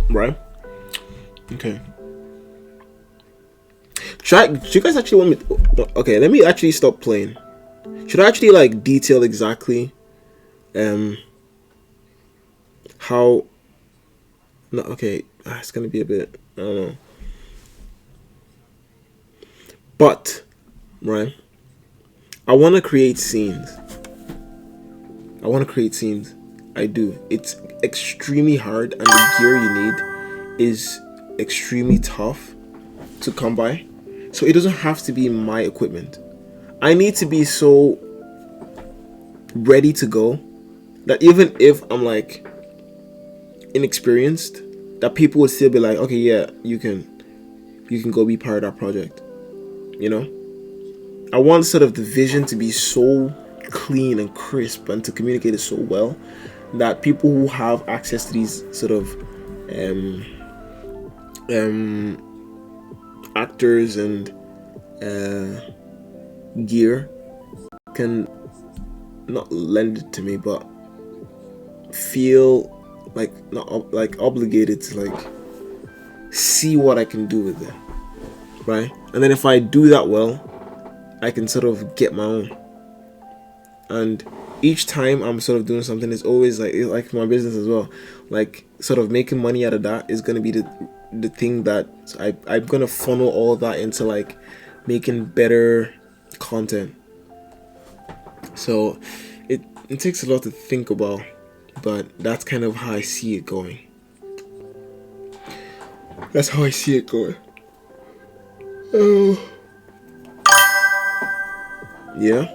Right. Okay. Do you guys actually want me? Okay, let me actually stop playing. Should I actually like detail exactly, how? No, okay, it's gonna be a bit. I don't know. But, right? I want to create scenes. I do. It's extremely hard, and the gear you need is extremely tough to come by. So it doesn't have to be my equipment. I need to be so ready to go that even if I'm like inexperienced, that people would still be like, okay, yeah, you can go be part of that project. You know? I want sort of the vision to be so clean and crisp and to communicate it so well that people who have access to these sort of actors and gear can not lend it to me, but feel like not like obligated to like see what I can do with it, right? And then if I do that well, I can sort of get my own. And each time I'm sort of doing something, it's always like my business as well. Like sort of making money out of that is gonna be the thing that I'm gonna funnel all that into like making better content. So it takes a lot to think about, but that's kind of how I see it going. That's how I see it going. Oh. Yeah.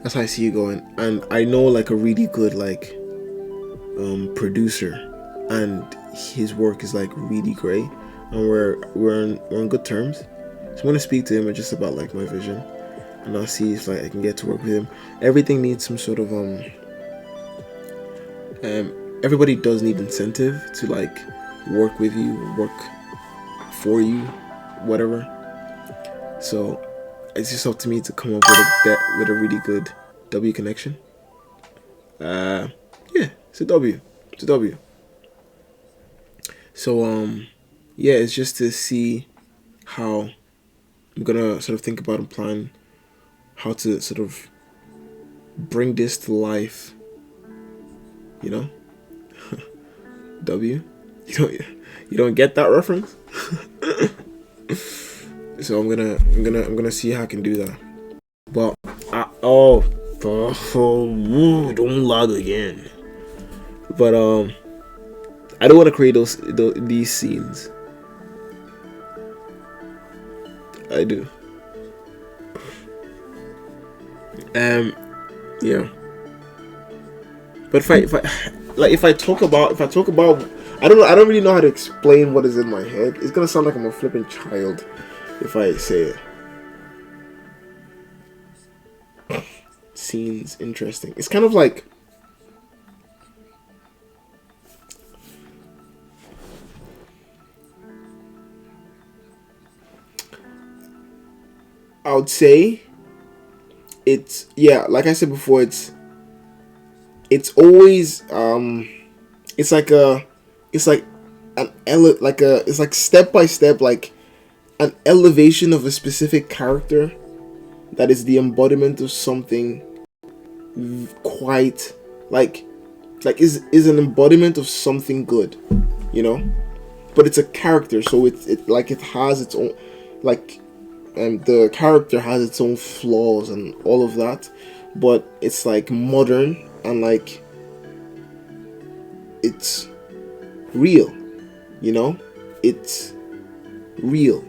That's how I see it going. And I know like a really good like producer, and his work is like really great, and we're on good terms. So I'm gonna speak to him just about like my vision, and I'll see if like I can get to work with him. Everything needs some sort of everybody does need incentive to like work with you, work for you, whatever. So it's just up to me to come up with a really good W connection. Yeah, it's a W. It's a W. So yeah, it's just to see how I'm gonna sort of think about and plan how to sort of bring this to life. You know? W. You don't get that reference? So I'm gonna see how I can do that. But don't lag again. But I don't want to create these scenes. I do. Yeah. But if I talk about I don't know, I don't really know how to explain what is in my head. It's gonna sound like I'm a flipping child if I say it. Scenes interesting. It's kind of like I would say it's, yeah, like I said before, it's always it's like it's like step by step, like an elevation of a specific character that is the embodiment of something quite like is an embodiment of something good, you know, but it's a character, so it like it has its own like, and the character has its own flaws and all of that, but it's like modern and like it's real, you know, it's real.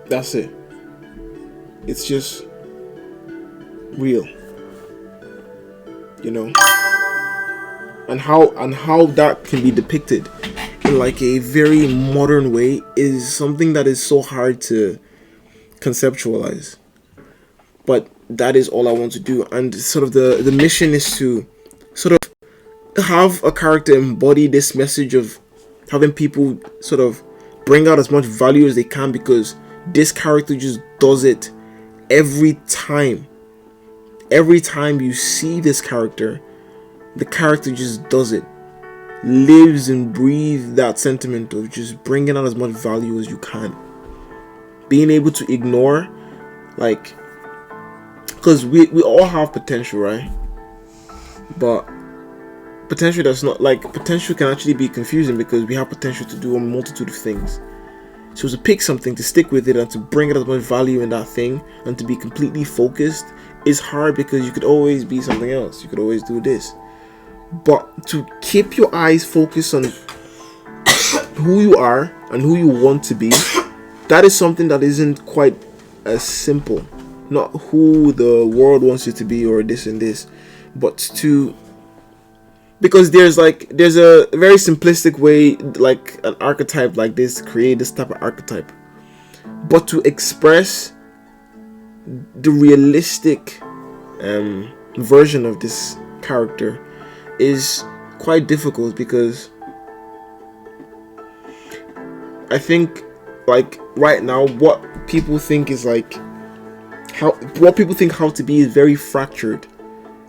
That's it. It's just real, you know. And how that can be depicted in like a very modern way is something that is so hard to conceptualize. But that is all I want to do, and sort of the mission is to sort of have a character embody this message of having people sort of bring out as much value as they can, because this character just does it every time. Every time you see this character, the character just does it. lives and breathes that sentiment of just bringing out as much value as you can. Being able to ignore, like, because we all have potential, right? But potential does not, like, potential can actually be confusing because we have potential to do a multitude of things. So to pick something, to stick with it, and to bring out as much value in that thing, and to be completely focused is hard because you could always be something else. You could always do this. But to keep your eyes focused on who you are and who you want to be, that is something that isn't quite as simple. Not who the world wants you to be or this and this, but to, because there's a very simplistic way, like an archetype like this, to create this type of archetype. But to express the realistic version of this character is quite difficult, because I think, like, right now what people think is like how to be is very fractured.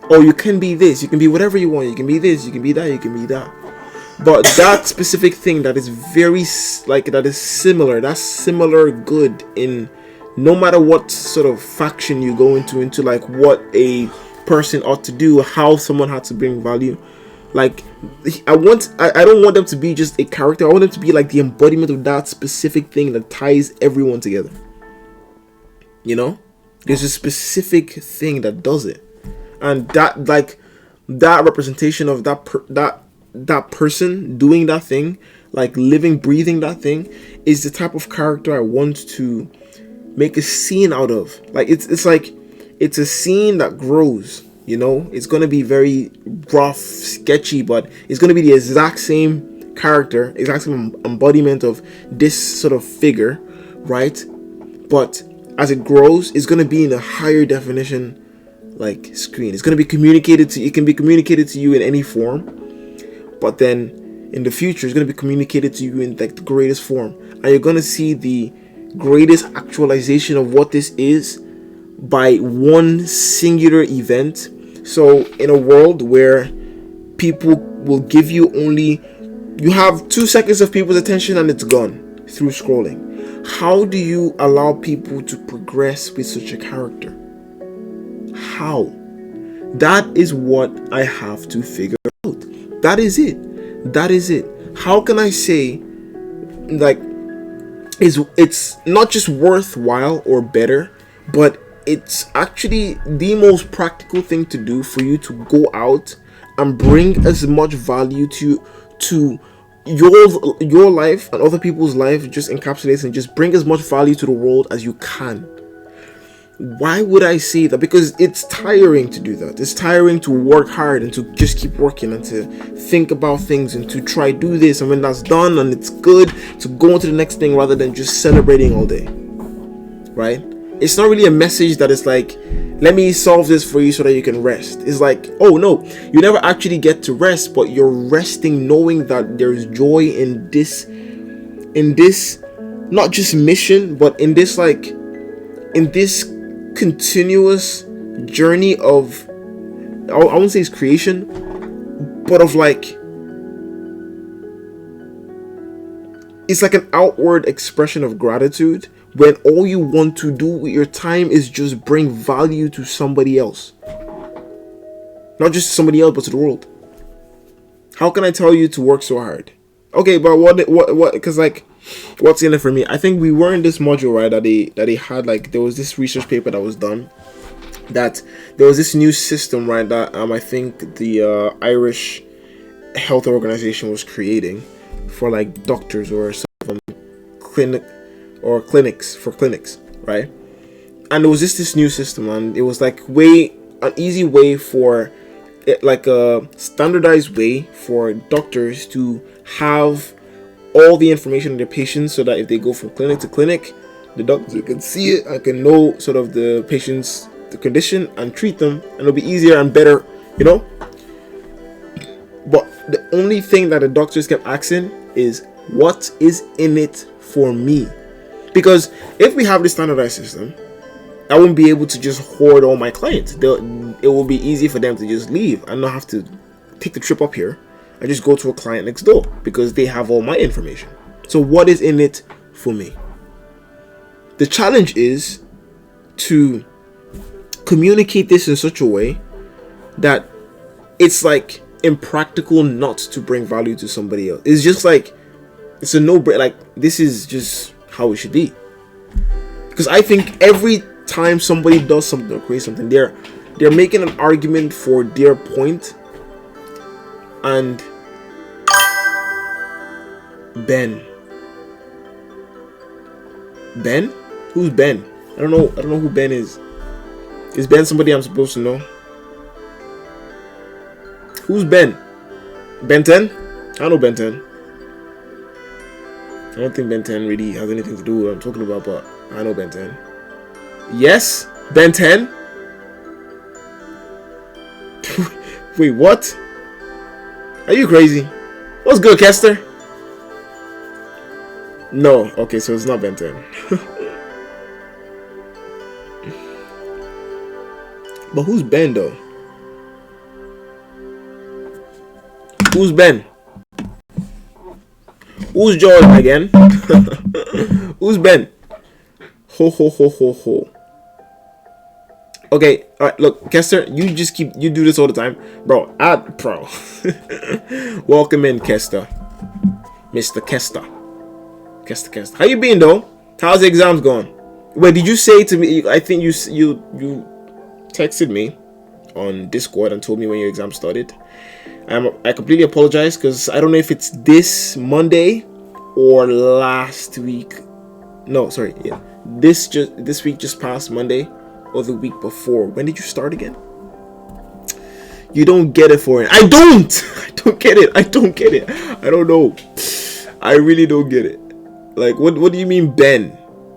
Oh, you can be this, you can be whatever you want, you can be this, you can be that, you can be that. But that specific thing that is very, like, that is similar, that's similar good in no matter what sort of faction you go into like what a person ought to do, how someone had to bring value. Like, I don't want them to be just a character. I want them to be like the embodiment of that specific thing that ties everyone together. You know, there's a specific thing that does it, and that, like, that representation of that person doing that thing, like living, breathing that thing, is the type of character I want to make a scene out of. Like, it's like, it's a scene that grows. You know, it's going to be very rough, sketchy, but it's going to be the exact same character, exact same embodiment of this sort of figure, right? But as it grows, it's going to be in a higher definition, like, screen. It's going to be communicated to, it can be communicated to you in any form, but then in the future, it's going to be communicated to you in, like, the greatest form. And you're going to see the greatest actualization of what this is by one singular event. So in a world where people will give you only, you have 2 seconds of people's attention and it's gone through scrolling. How do you allow people to progress with such a character? How? That is what I have to figure out. That is it. How can I say, like, it's not just worthwhile or better, but it's actually the most practical thing to do for you to go out and bring as much value to your life and other people's life, just encapsulates, and just bring as much value to the world as you can. Why would I say that? Because it's tiring to do that. It's tiring to work hard and to just keep working and to think about things and to try do this, and when that's done and it's good, to go on to the next thing rather than just celebrating all day, right? It's not really a message that is like, let me solve this for you so that you can rest. It's like, oh no, you never actually get to rest, but you're resting knowing that there's joy in this not just mission, but in this, like, in this continuous journey of, I won't say it's creation, but of, like, it's like an outward expression of gratitude, when all you want to do with your time is just bring value to somebody else. Not just somebody else, but to the world. How can I tell you to work so hard? Okay, but what, because, like, what's in it for me? I think we were in this module, right, that they had, like, there was this research paper that was done, that there was this new system, right, that I think the Irish health organization was creating for, like, doctors or some clinics, right? And there was just this new system, and it was like an easy way for it, like a standardized way for doctors to have all the information on their patients, so that if they go from clinic to clinic, the doctor can see it and can know sort of the patient's condition and treat them, and it'll be easier and better, you know. But the only thing that the doctors kept asking is, what is in it for me? Because if we have this standardized system, I won't be able to just hoard all my clients. It will be easy for them to just leave and not have to take the trip up here I just go to a client next door because they have all my information. So what is in it for me? The challenge is to communicate this in such a way that it's like impractical not to bring value to somebody else. It's just like, it's a no-brainer. Like, this is just how it should be. Because I think every time somebody does something or creates something, they're making an argument for their point. And Ben? Who's Ben? I don't know who Ben is. Is Ben somebody I'm supposed to know? Who's Ben? Ben 10? I know Ben 10. I don't think Ben 10 really has anything to do with what I'm talking about, but I know Ben 10. Yes? Ben 10? Wait, what? Are you crazy? What's good, Kester? No. Okay, so it's not Ben 10. But who's Ben, though? Who's Ben? Who's Jordan again? Who's Ben? Ho. Okay, alright, look, Kester, you do this all the time. Bro. Welcome in, Kester. Mr. Kester. Kester. How you been, though? How's the exams going? Wait, did you say to me, I think you texted me on Discord and told me when your exam started. I completely apologize because I don't know if it's this Monday or last week. No, sorry, yeah. This week just passed Monday or the week before. When did you start again? You don't get it for it. I don't get it. I don't know. I really don't get it. Like, what do you mean, Ben?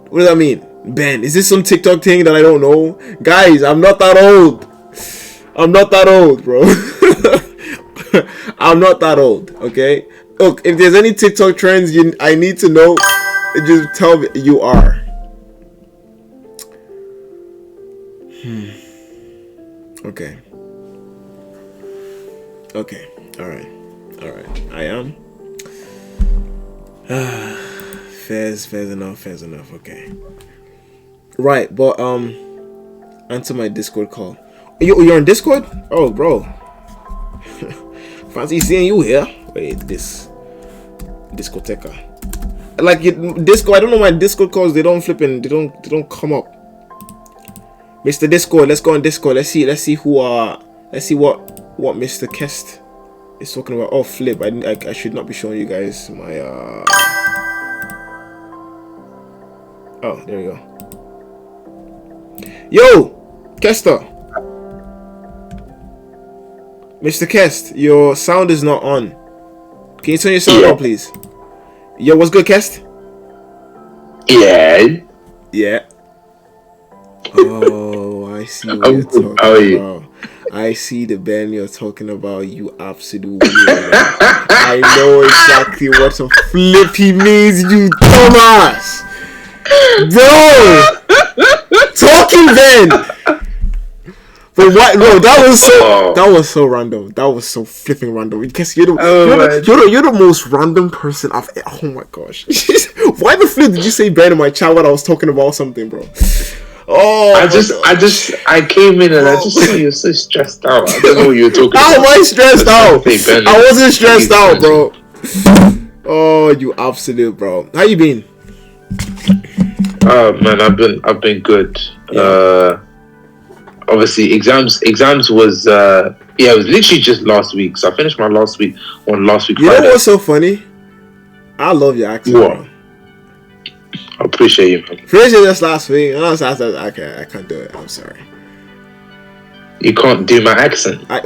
What does that mean? Ben, is this some TikTok thing that I don't know? Guys, I'm not that old, bro. I'm not that old, okay? Look, if there's any TikTok trends I need to know, just tell me you are. Okay. Alright. I am. Fair's enough. Okay. Right, but answer my Discord call. You're on Discord? Oh, bro. Fancy seeing you here. Wait, this discoteca. Like Discord, I don't know my Discord calls. They don't come up. Mr. Discord, let's go on Discord. Let's see what Mr. Kest is talking about. Oh, flip. I should not be showing you guys my Oh, there we go. Yo, Kester. Mr. Kest, your sound is not on. Can you turn your sound on, please? Yo, what's good, Kest? Yeah. Oh, I see what you're talking about. I see the Ben you're talking about, you absolute weirdo. I know exactly what a flip he means, you dumbass. Bro! Talking Ben! But what? No, that was so random. That was so flipping random. Because you're the most random person I've. Oh my gosh! Why the flip did you say Ben in my chat when I was talking about something, bro? Oh, I came in and I just saw you so stressed out. I don't know what you were talking about. How am I stressed out? I wasn't stressed out, bro. Oh, you absolute bro. How you been? Oh man, I've been good. Yeah. Obviously exams was it was literally just last week. So I finished my last week Friday. You know what's so funny? I love your accent, bro. I appreciate you, man. Finished it just last week. I can't do it. I'm sorry. You can't do my accent. I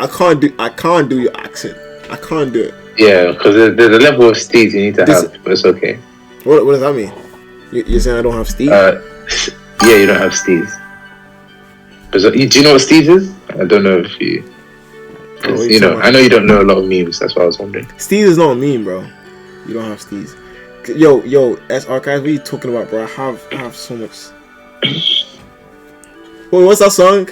can't do your accent. I can't do it. Yeah, because there's a level of steez you need to have, but it's okay. What does that mean? You're saying I don't have steez? Yeah, you don't have steez. Do you know what steez is? I don't know if you. I know you don't know a lot of memes. That's why I was wondering. Steez is not a meme, bro. You don't have steez. Yo, S Archives, what are you talking about, bro? I have so much. Wait, what's that song?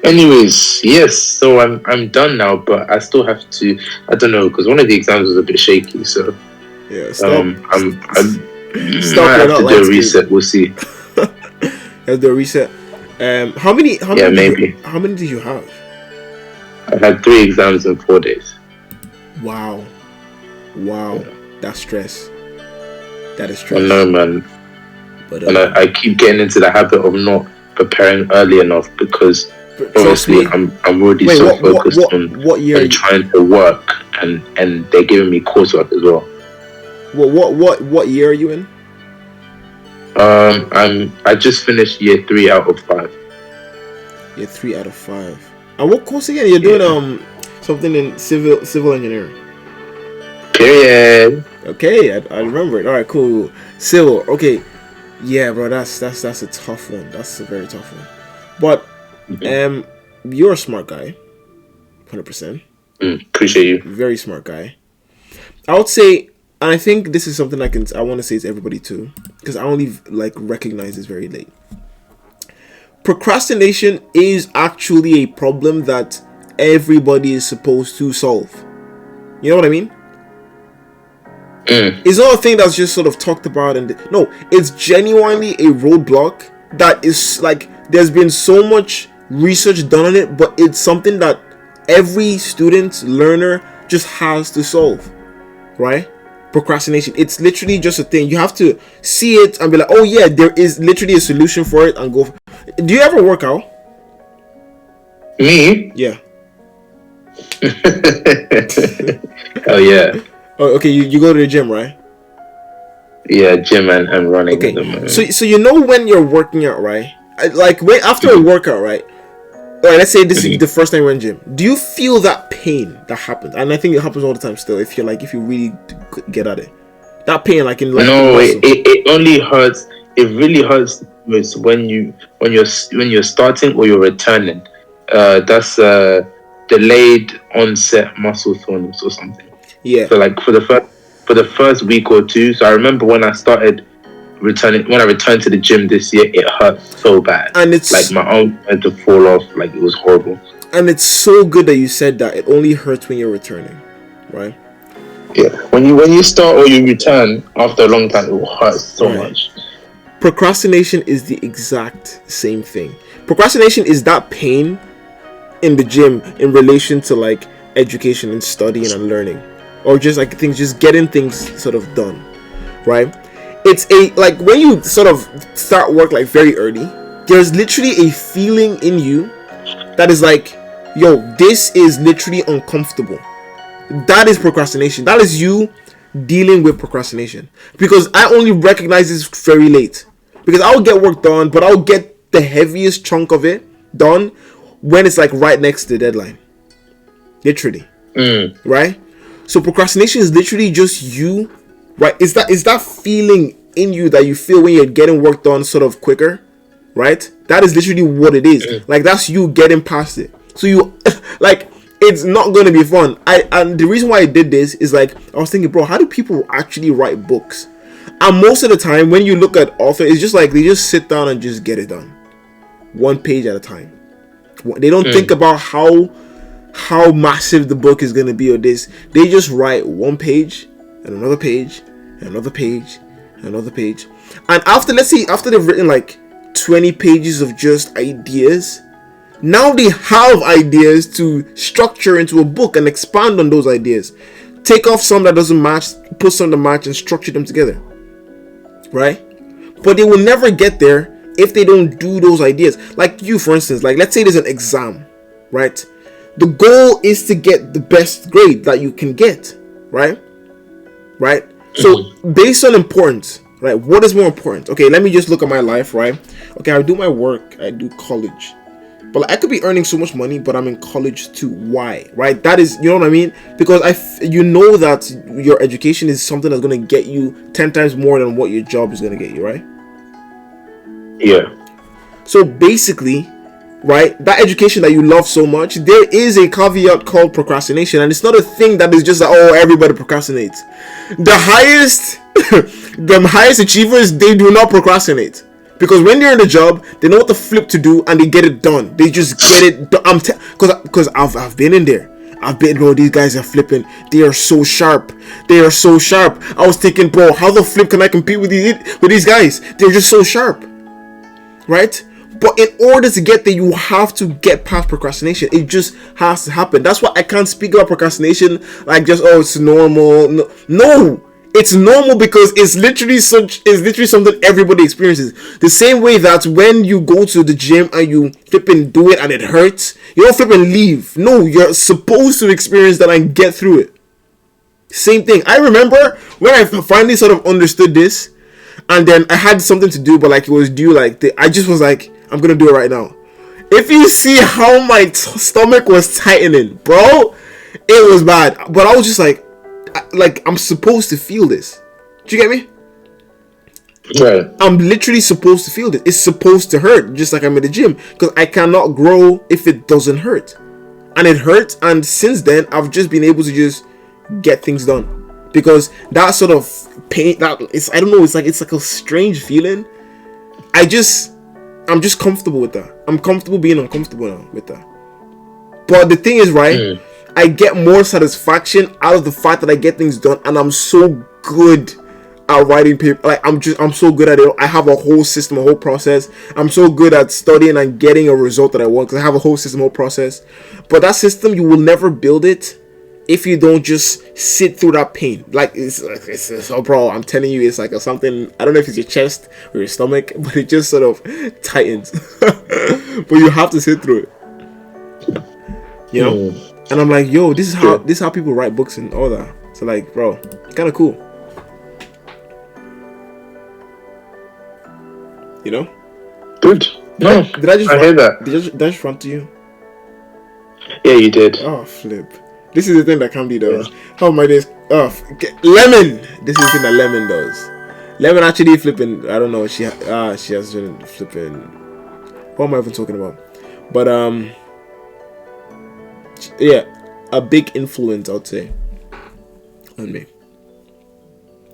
Anyways, yes. So I'm done now, but I still have to. I don't know, because one of the exams was a bit shaky. So yeah, stop. I'm Stop. I have to do a reset. We'll see. Have the reset. How many? Yeah, maybe. How many did you have? I had 3 exams in 4 days. Wow. That's stress. That is stress. I know, man. But and I keep getting into the habit of not preparing early enough because obviously I'm already focused on what year and trying to work, and they're giving me coursework as well. What year are you in? I just finished year 3 out of 5. Year 3 out of 5. And what course again? You're doing something in civil engineering. Period. Okay, I remember it. All right, cool. Civil. Okay, yeah, bro. That's a tough one. That's a very tough one. But you're a smart guy. 100%. Appreciate you. Very smart guy. I would say, and I think this is something I want to say to everybody too, because I only recognize this very late. Procrastination is actually a problem that everybody is supposed to solve. You know what I mean? It's not a thing that's just sort of talked about, no, it's genuinely a roadblock that is there's been so much research done on it, but it's something that every student, learner just has to solve, right? Procrastination, it's literally just a thing. You have to see it and be like, oh yeah, there is literally a solution for it, and go. Do you ever work out? Me? Yeah. Oh yeah. Oh, okay, you go to the gym, right? Yeah, gym and running. Okay, so you know when you're working out, right? After a workout, right? All right, let's say this is the first time you're in gym. Do you feel that pain that happens? And I think it happens all the time still. If you really get at it, that pain, no, it only hurts. It really hurts when you're starting or you're returning. That's delayed onset muscle soreness or something. Yeah. So for the first week or two. So I remember when I returned to the gym this year, it hurt so bad. And it's my arm had to fall off. It was horrible. And it's so good that you said that. It only hurts when you're returning, right? Yeah. When you start or you return after a long time, it will hurt so much. Procrastination is the exact same thing. Procrastination is that pain in the gym in relation to education and studying and learning, or just getting things sort of done, right? It's when you sort of start work very early, there's literally a feeling in you that is yo, this is literally uncomfortable. That is procrastination. That is you dealing with procrastination, because I only recognize this very late, because I'll get work done, but I'll get the heaviest chunk of it done when it's right next to the deadline, literally. Right? So procrastination is literally just you, right? Is that feeling in you that you feel when you're getting work done sort of quicker, right? That is literally what it is. That's you getting past it. So you it's not going to be fun. And the reason why I did this is I was thinking, bro, how do people actually write books? And most of the time when you look at authors, it's just they just sit down and just get it done, one page at a time. They don't think about how massive the book is going to be or this. They just write one page and another page and another page and another page. And after they've written 20 pages of just ideas, now they have ideas to structure into a book and expand on those ideas. Take off some that doesn't match, put some that match, and structure them together. Right? But they will never get there if they don't do those ideas. You, for instance, let's say there's an exam, right? The goal is to get the best grade that you can get, right? Right? So based on importance, right? What is more important? Okay, let me just look at my life, right? Okay, I do my work, I do college, but I could be earning so much money, but I'm in college too. Why? Right? That is, you know what I mean? Because you know that your education is something that's going to get you 10 times more than what your job is going to get you, right? Yeah. So basically, right, that education that you love so much, there is a caveat called procrastination, and it's not a thing that is just everybody procrastinates. The highest achievers, they do not procrastinate. Because when they're in the job, they know what the flip to do and they get it done. They just get it done. Because I've been in there. Bro, these guys are flipping. They are so sharp. I was thinking, bro, how the flip can I compete with these guys? They're just so sharp. Right? But in order to get there, you have to get past procrastination. It just has to happen. That's why I can't speak about procrastination like just, oh, it's normal. No. It's normal because it's literally something everybody experiences. The same way that when you go to the gym and you flip and do it and it hurts, you don't flip and leave. No, you're supposed to experience that and get through it. Same thing. I remember when I finally sort of understood this, and then I had something to do, but like it was due, I just was like, I'm gonna do it right now. If you see how my stomach was tightening, bro, it was bad. But I was just like I'm supposed to feel this. Do you get me? Right. I'm literally supposed to feel this. It's supposed to hurt, just like I'm in the gym, because I cannot grow if it doesn't hurt. And it hurts, and since then I've just been able to just get things done. Because that sort of pain, I don't know, it's like a strange feeling. I'm just comfortable with that. I'm comfortable being uncomfortable now with that. But the thing is, right, I get more satisfaction out of the fact that I get things done, and I'm so good at writing paper. Like I'm so good at it. I have a whole system, a whole process. I'm so good at studying and getting a result that I want because I have a whole system, whole process. But that system, you will never build it if you don't just sit through that pain. It's oh, bro, I'm telling you, it's like something. I don't know if it's your chest or your stomach, but it just sort of tightens. But you have to sit through it. You know. And I'm like, yo, this is how people write books and all that. So like, bro, kind of cool. You know? Good. No, did I hear that. Did I just run to you? Yeah, you did. Oh, flip. This is the thing that Camdy does. How am I this? Oh, Lemon. This is the thing that Lemon does. Lemon actually flipping. I don't know. She has been flipping. What am I even talking about? But yeah, a big influence, I'd say, on me.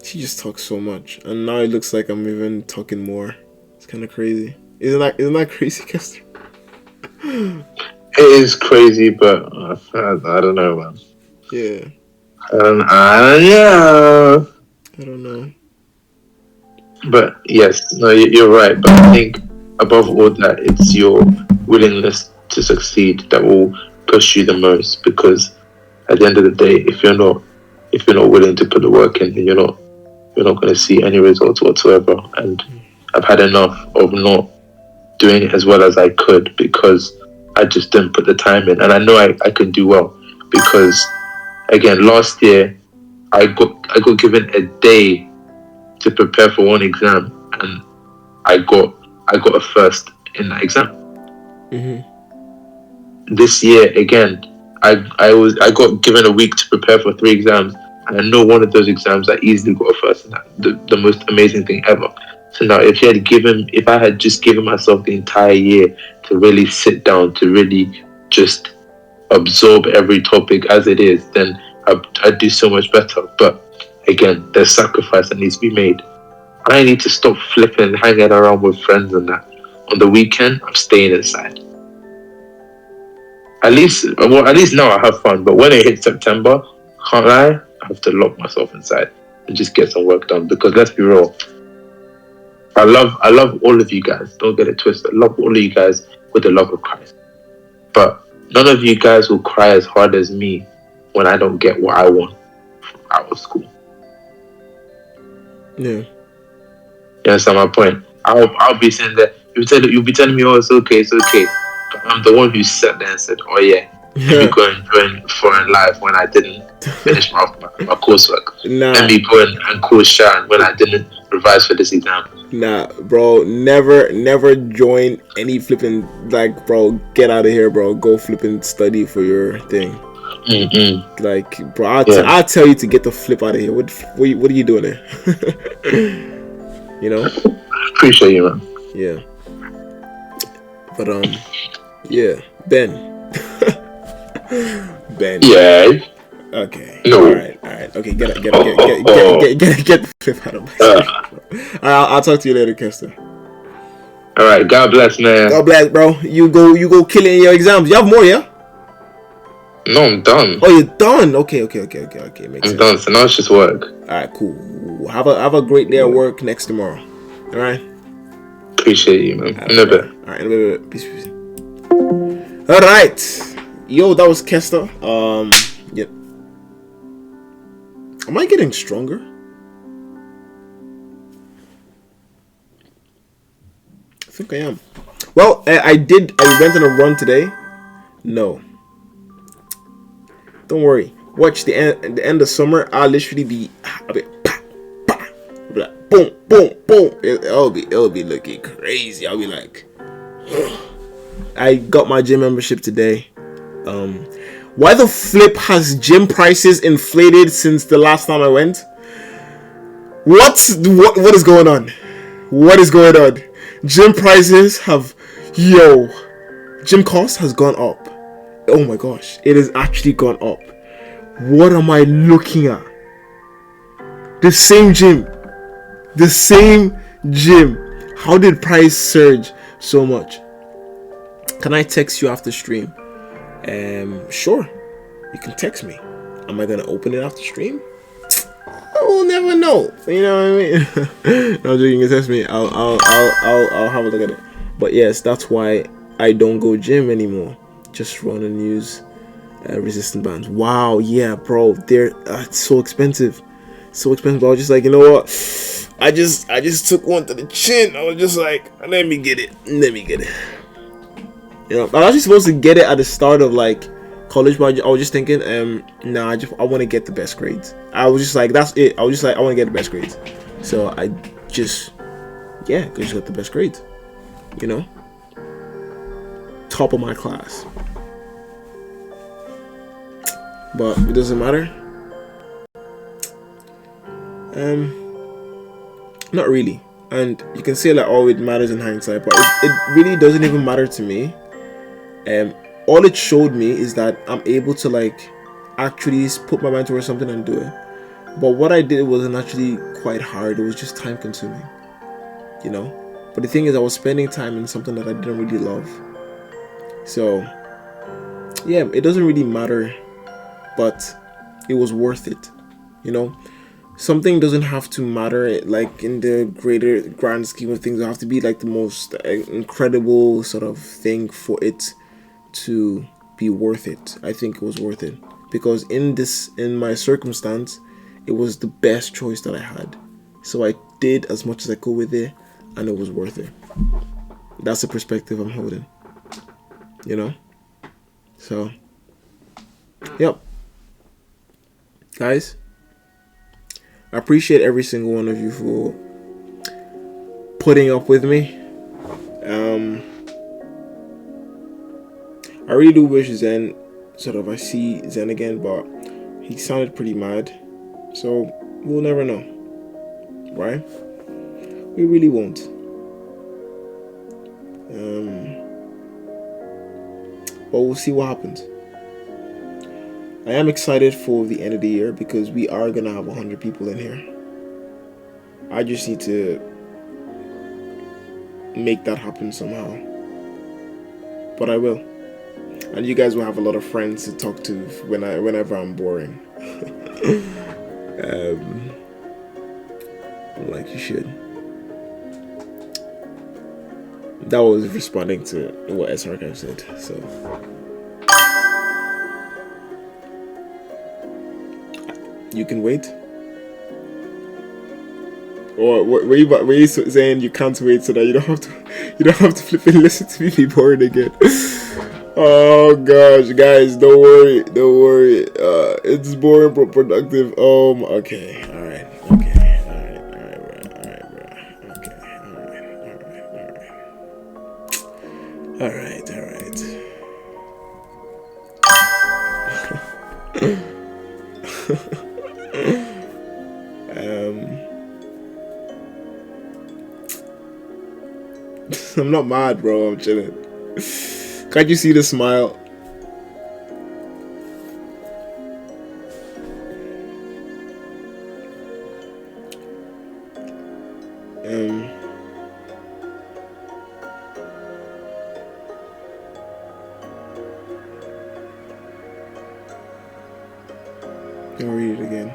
She just talks so much, and now it looks like I'm even talking more. It's kind of crazy. Isn't that crazy, Kester? It is crazy, but I don't know, man. Yeah. I don't know. But yes, no, you're right. But I think above all that, it's your willingness to succeed that will push you the most. Because at the end of the day, if you're not willing to put the work in, then you're not going to see any results whatsoever. And I've had enough of not doing it as well as I could because I just didn't put the time in. And I know I can do well because, again, last year I got given a day to prepare for one exam, and I got a first in that exam. Mm-hmm. This year again, I got given a week to prepare for 3 exams, and I know one of those exams I easily got a first in that. The most amazing thing ever. So now, if I had just given myself the entire year to really sit down, to really just absorb every topic as it is, then I'd do so much better. But again, there's sacrifice that needs to be made. I need to stop flipping and hanging around with friends and that. On the weekend, I'm staying inside. At least now I have fun. But when it hits September, can't lie, I have to lock myself inside and just get some work done. Because let's be real, I love all of you guys. Don't get it twisted. I love all of you guys with the love of Christ. But none of you guys will cry as hard as me when I don't get what I want out of school. Yeah. You understand my point? I'll be saying that you'll be telling me, oh, it's okay. But I'm the one who sat there and said, oh yeah, let me go and join Foreign Life when I didn't finish my coursework. Nah. Let me go and course Shan when I didn't revise for this exam. Nah, bro, never join any flipping, like, bro, get out of here, bro. Go flipping study for your thing. Mm-mm. Like, bro, I'll tell you to get the flip out of here. What are you doing there? You know? Appreciate you, man. Yeah. But yeah, Ben. Ben. Yeah. Okay. No. All right. Okay, get the flip out of my Alright, I'll talk to you later, Kester. All right. God bless, man. God bless, bro. You go kill it in your exams. You have more, yeah? No, I'm done. Oh, you're done. Okay. Makes I'm sense. done. So now it's just work. All right, cool. Have a great day at work next tomorrow. All right. Appreciate you, man. In a bit. All right, in a bit. Peace. All right. Yo, that was Kester. Yep. Am I getting stronger? I think I am. Well, I went on a run today. No. Don't worry. Watch the end of summer. I'll literally be like, boom. It'll be looking crazy. I'll be like, I got my gym membership today. Why the flip has gym prices inflated since the last time I went? What is going on? What is going on? Gym prices gym cost has gone up. Oh my gosh, it has actually gone up. What am I looking at? The same gym. How did price surge so much? Can I text you after stream? Sure. You can text me. Am I gonna open it after stream? I will never know. You know what I mean? No, you can text me. I'll have a look at it. But yes, that's why I don't go gym anymore. Just run and use resistant bands. Wow, yeah, bro. They're it's so expensive. So expensive. I was just like, you know what? I just took one to the chin. I was just like, let me get it. You know, I was actually supposed to get it at the start of like college, but I was just thinking, nah, I want to get the best grades. I was just like, that's it. I was just like, I want to get the best grades. So I just got the best grades. You know, top of my class. But it doesn't matter. Not really. And you can say like, oh, it matters in hindsight, but it really doesn't even matter to me. All it showed me is that I'm able to like actually put my mind towards something and do it. But what I did wasn't actually quite hard. It was just time consuming, you know. But the thing is, I was spending time in something that I didn't really love. So yeah, it doesn't really matter, but it was worth it, you know. Something doesn't have to matter like in the grand scheme of things. It have to be like the most incredible sort of thing for it to be worth it. I think it was worth it because in my circumstance, it was the best choice that I had. So I did as much as I could with it, and it was worth it. That's the perspective I'm holding, you know. So yep, guys, I appreciate every single one of you for putting up with me. I really do wish Zen I see Zen again, but he sounded pretty mad, so we'll never know, right? We really won't. But we'll see what happens. I am excited for the end of the year because we are gonna have 100 people in here. I just need to make that happen somehow. But I will. And you guys will have a lot of friends to talk to whenever I'm boring. Like you should. That was responding to what S-Archive said, so. You can wait? Or were you saying you can't wait so that you don't have to flip and listen to me be bored again? Oh gosh, guys, don't worry. It's boring but productive. Okay, alright, bro. Alright. I'm not mad, bro. I'm chilling. Can't you see the smile? I'll read it again.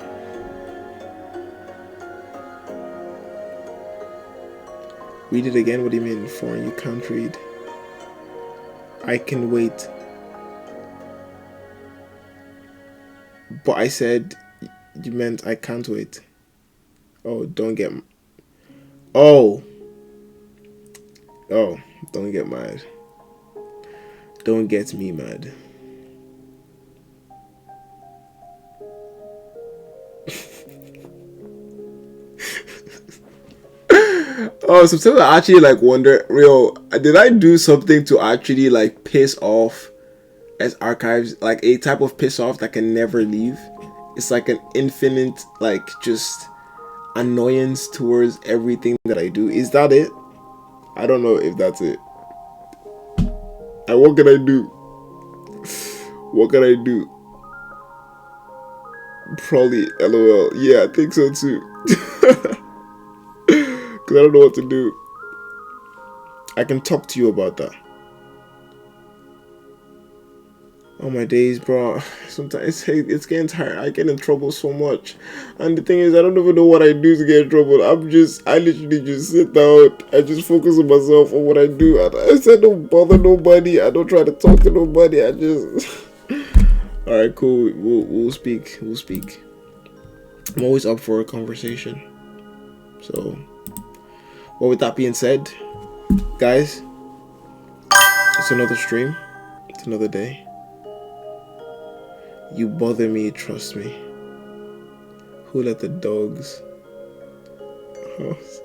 Read it again? What do you mean? Foreign, you can't read. I can wait. But I said you meant I can't wait. Oh, don't get... Oh, don't get mad. Don't get me mad. Oh, sometimes I actually like wonder, did I do something to actually like piss off as archives, like a type of piss off that can never leave? It's like an infinite, like, just annoyance towards everything that I do. Is that it? I don't know if that's it. And what can I do? What can I do? Probably LOL. Yeah, I think so too. Because I don't know what to do. I can talk to you about that. Oh my days, bro. Sometimes it's getting tired. I get in trouble so much. And the thing is, I don't even know what I do to get in trouble. I literally just sit down. I just focus on myself, on what I do. And I said don't bother nobody. I don't try to talk to nobody. I just... Alright, cool. We'll speak. We'll speak. I'm always up for a conversation. So, well, with that being said, guys, it's another stream. It's another day. You bother me, trust me. Who let the dogs house?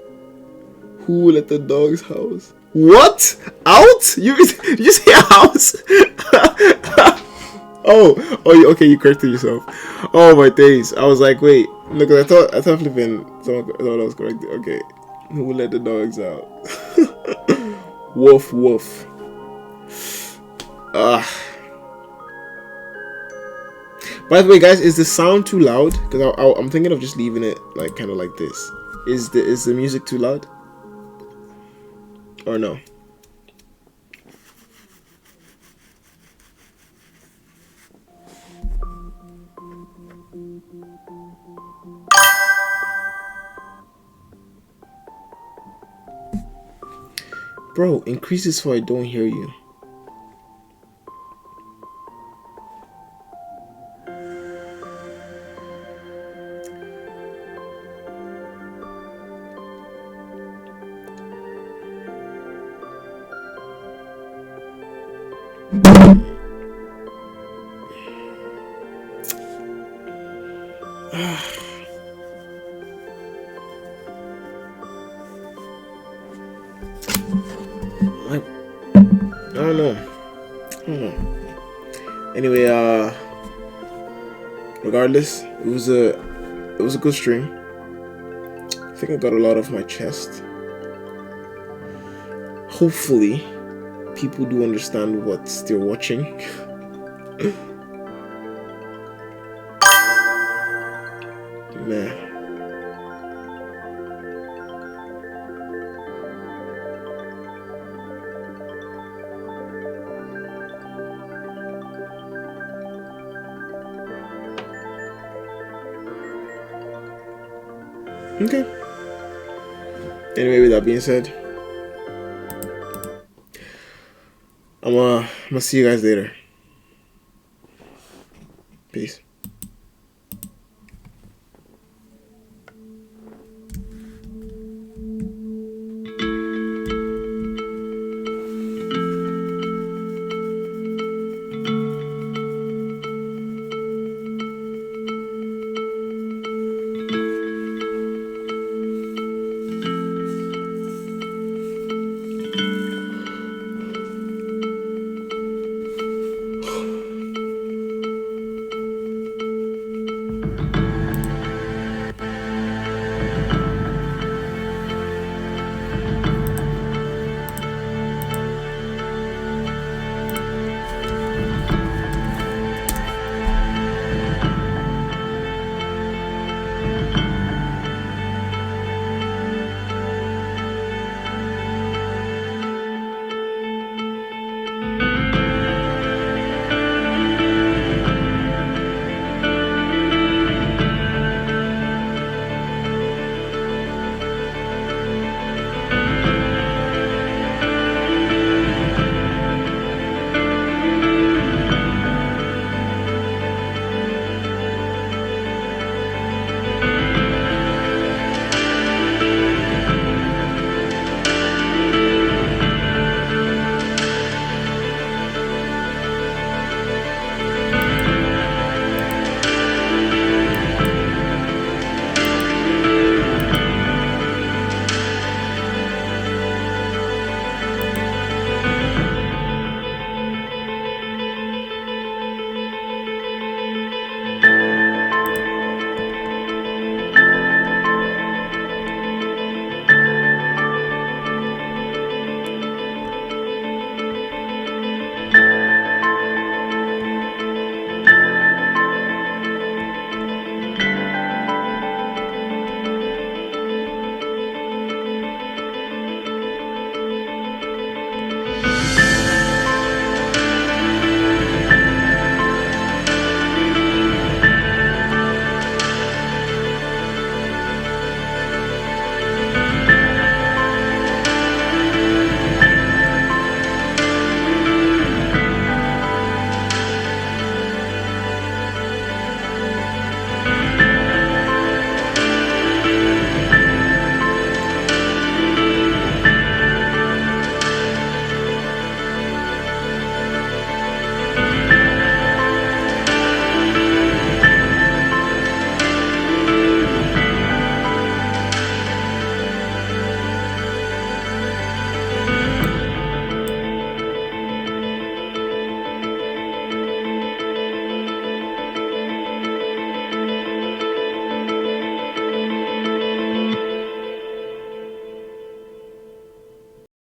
Who let the dogs house? What? Out? You say house? oh, okay, you corrected yourself. Oh my days. I was like, wait, look, I thought flipping someone thought I was correct. Okay. Who let the dogs out? Woof woof. By the way, guys, is the sound too loud? Because I'm thinking of just leaving it like kind of like this. Is the music too loud? Or no? Bro, increase this so I don't hear you. I don't know. Anyway, regardless, it was a good stream. I think I got a lot off my chest. Hopefully, people do understand what they're watching. Man. Okay. Anyway, with that being said, I'm gonna see you guys later.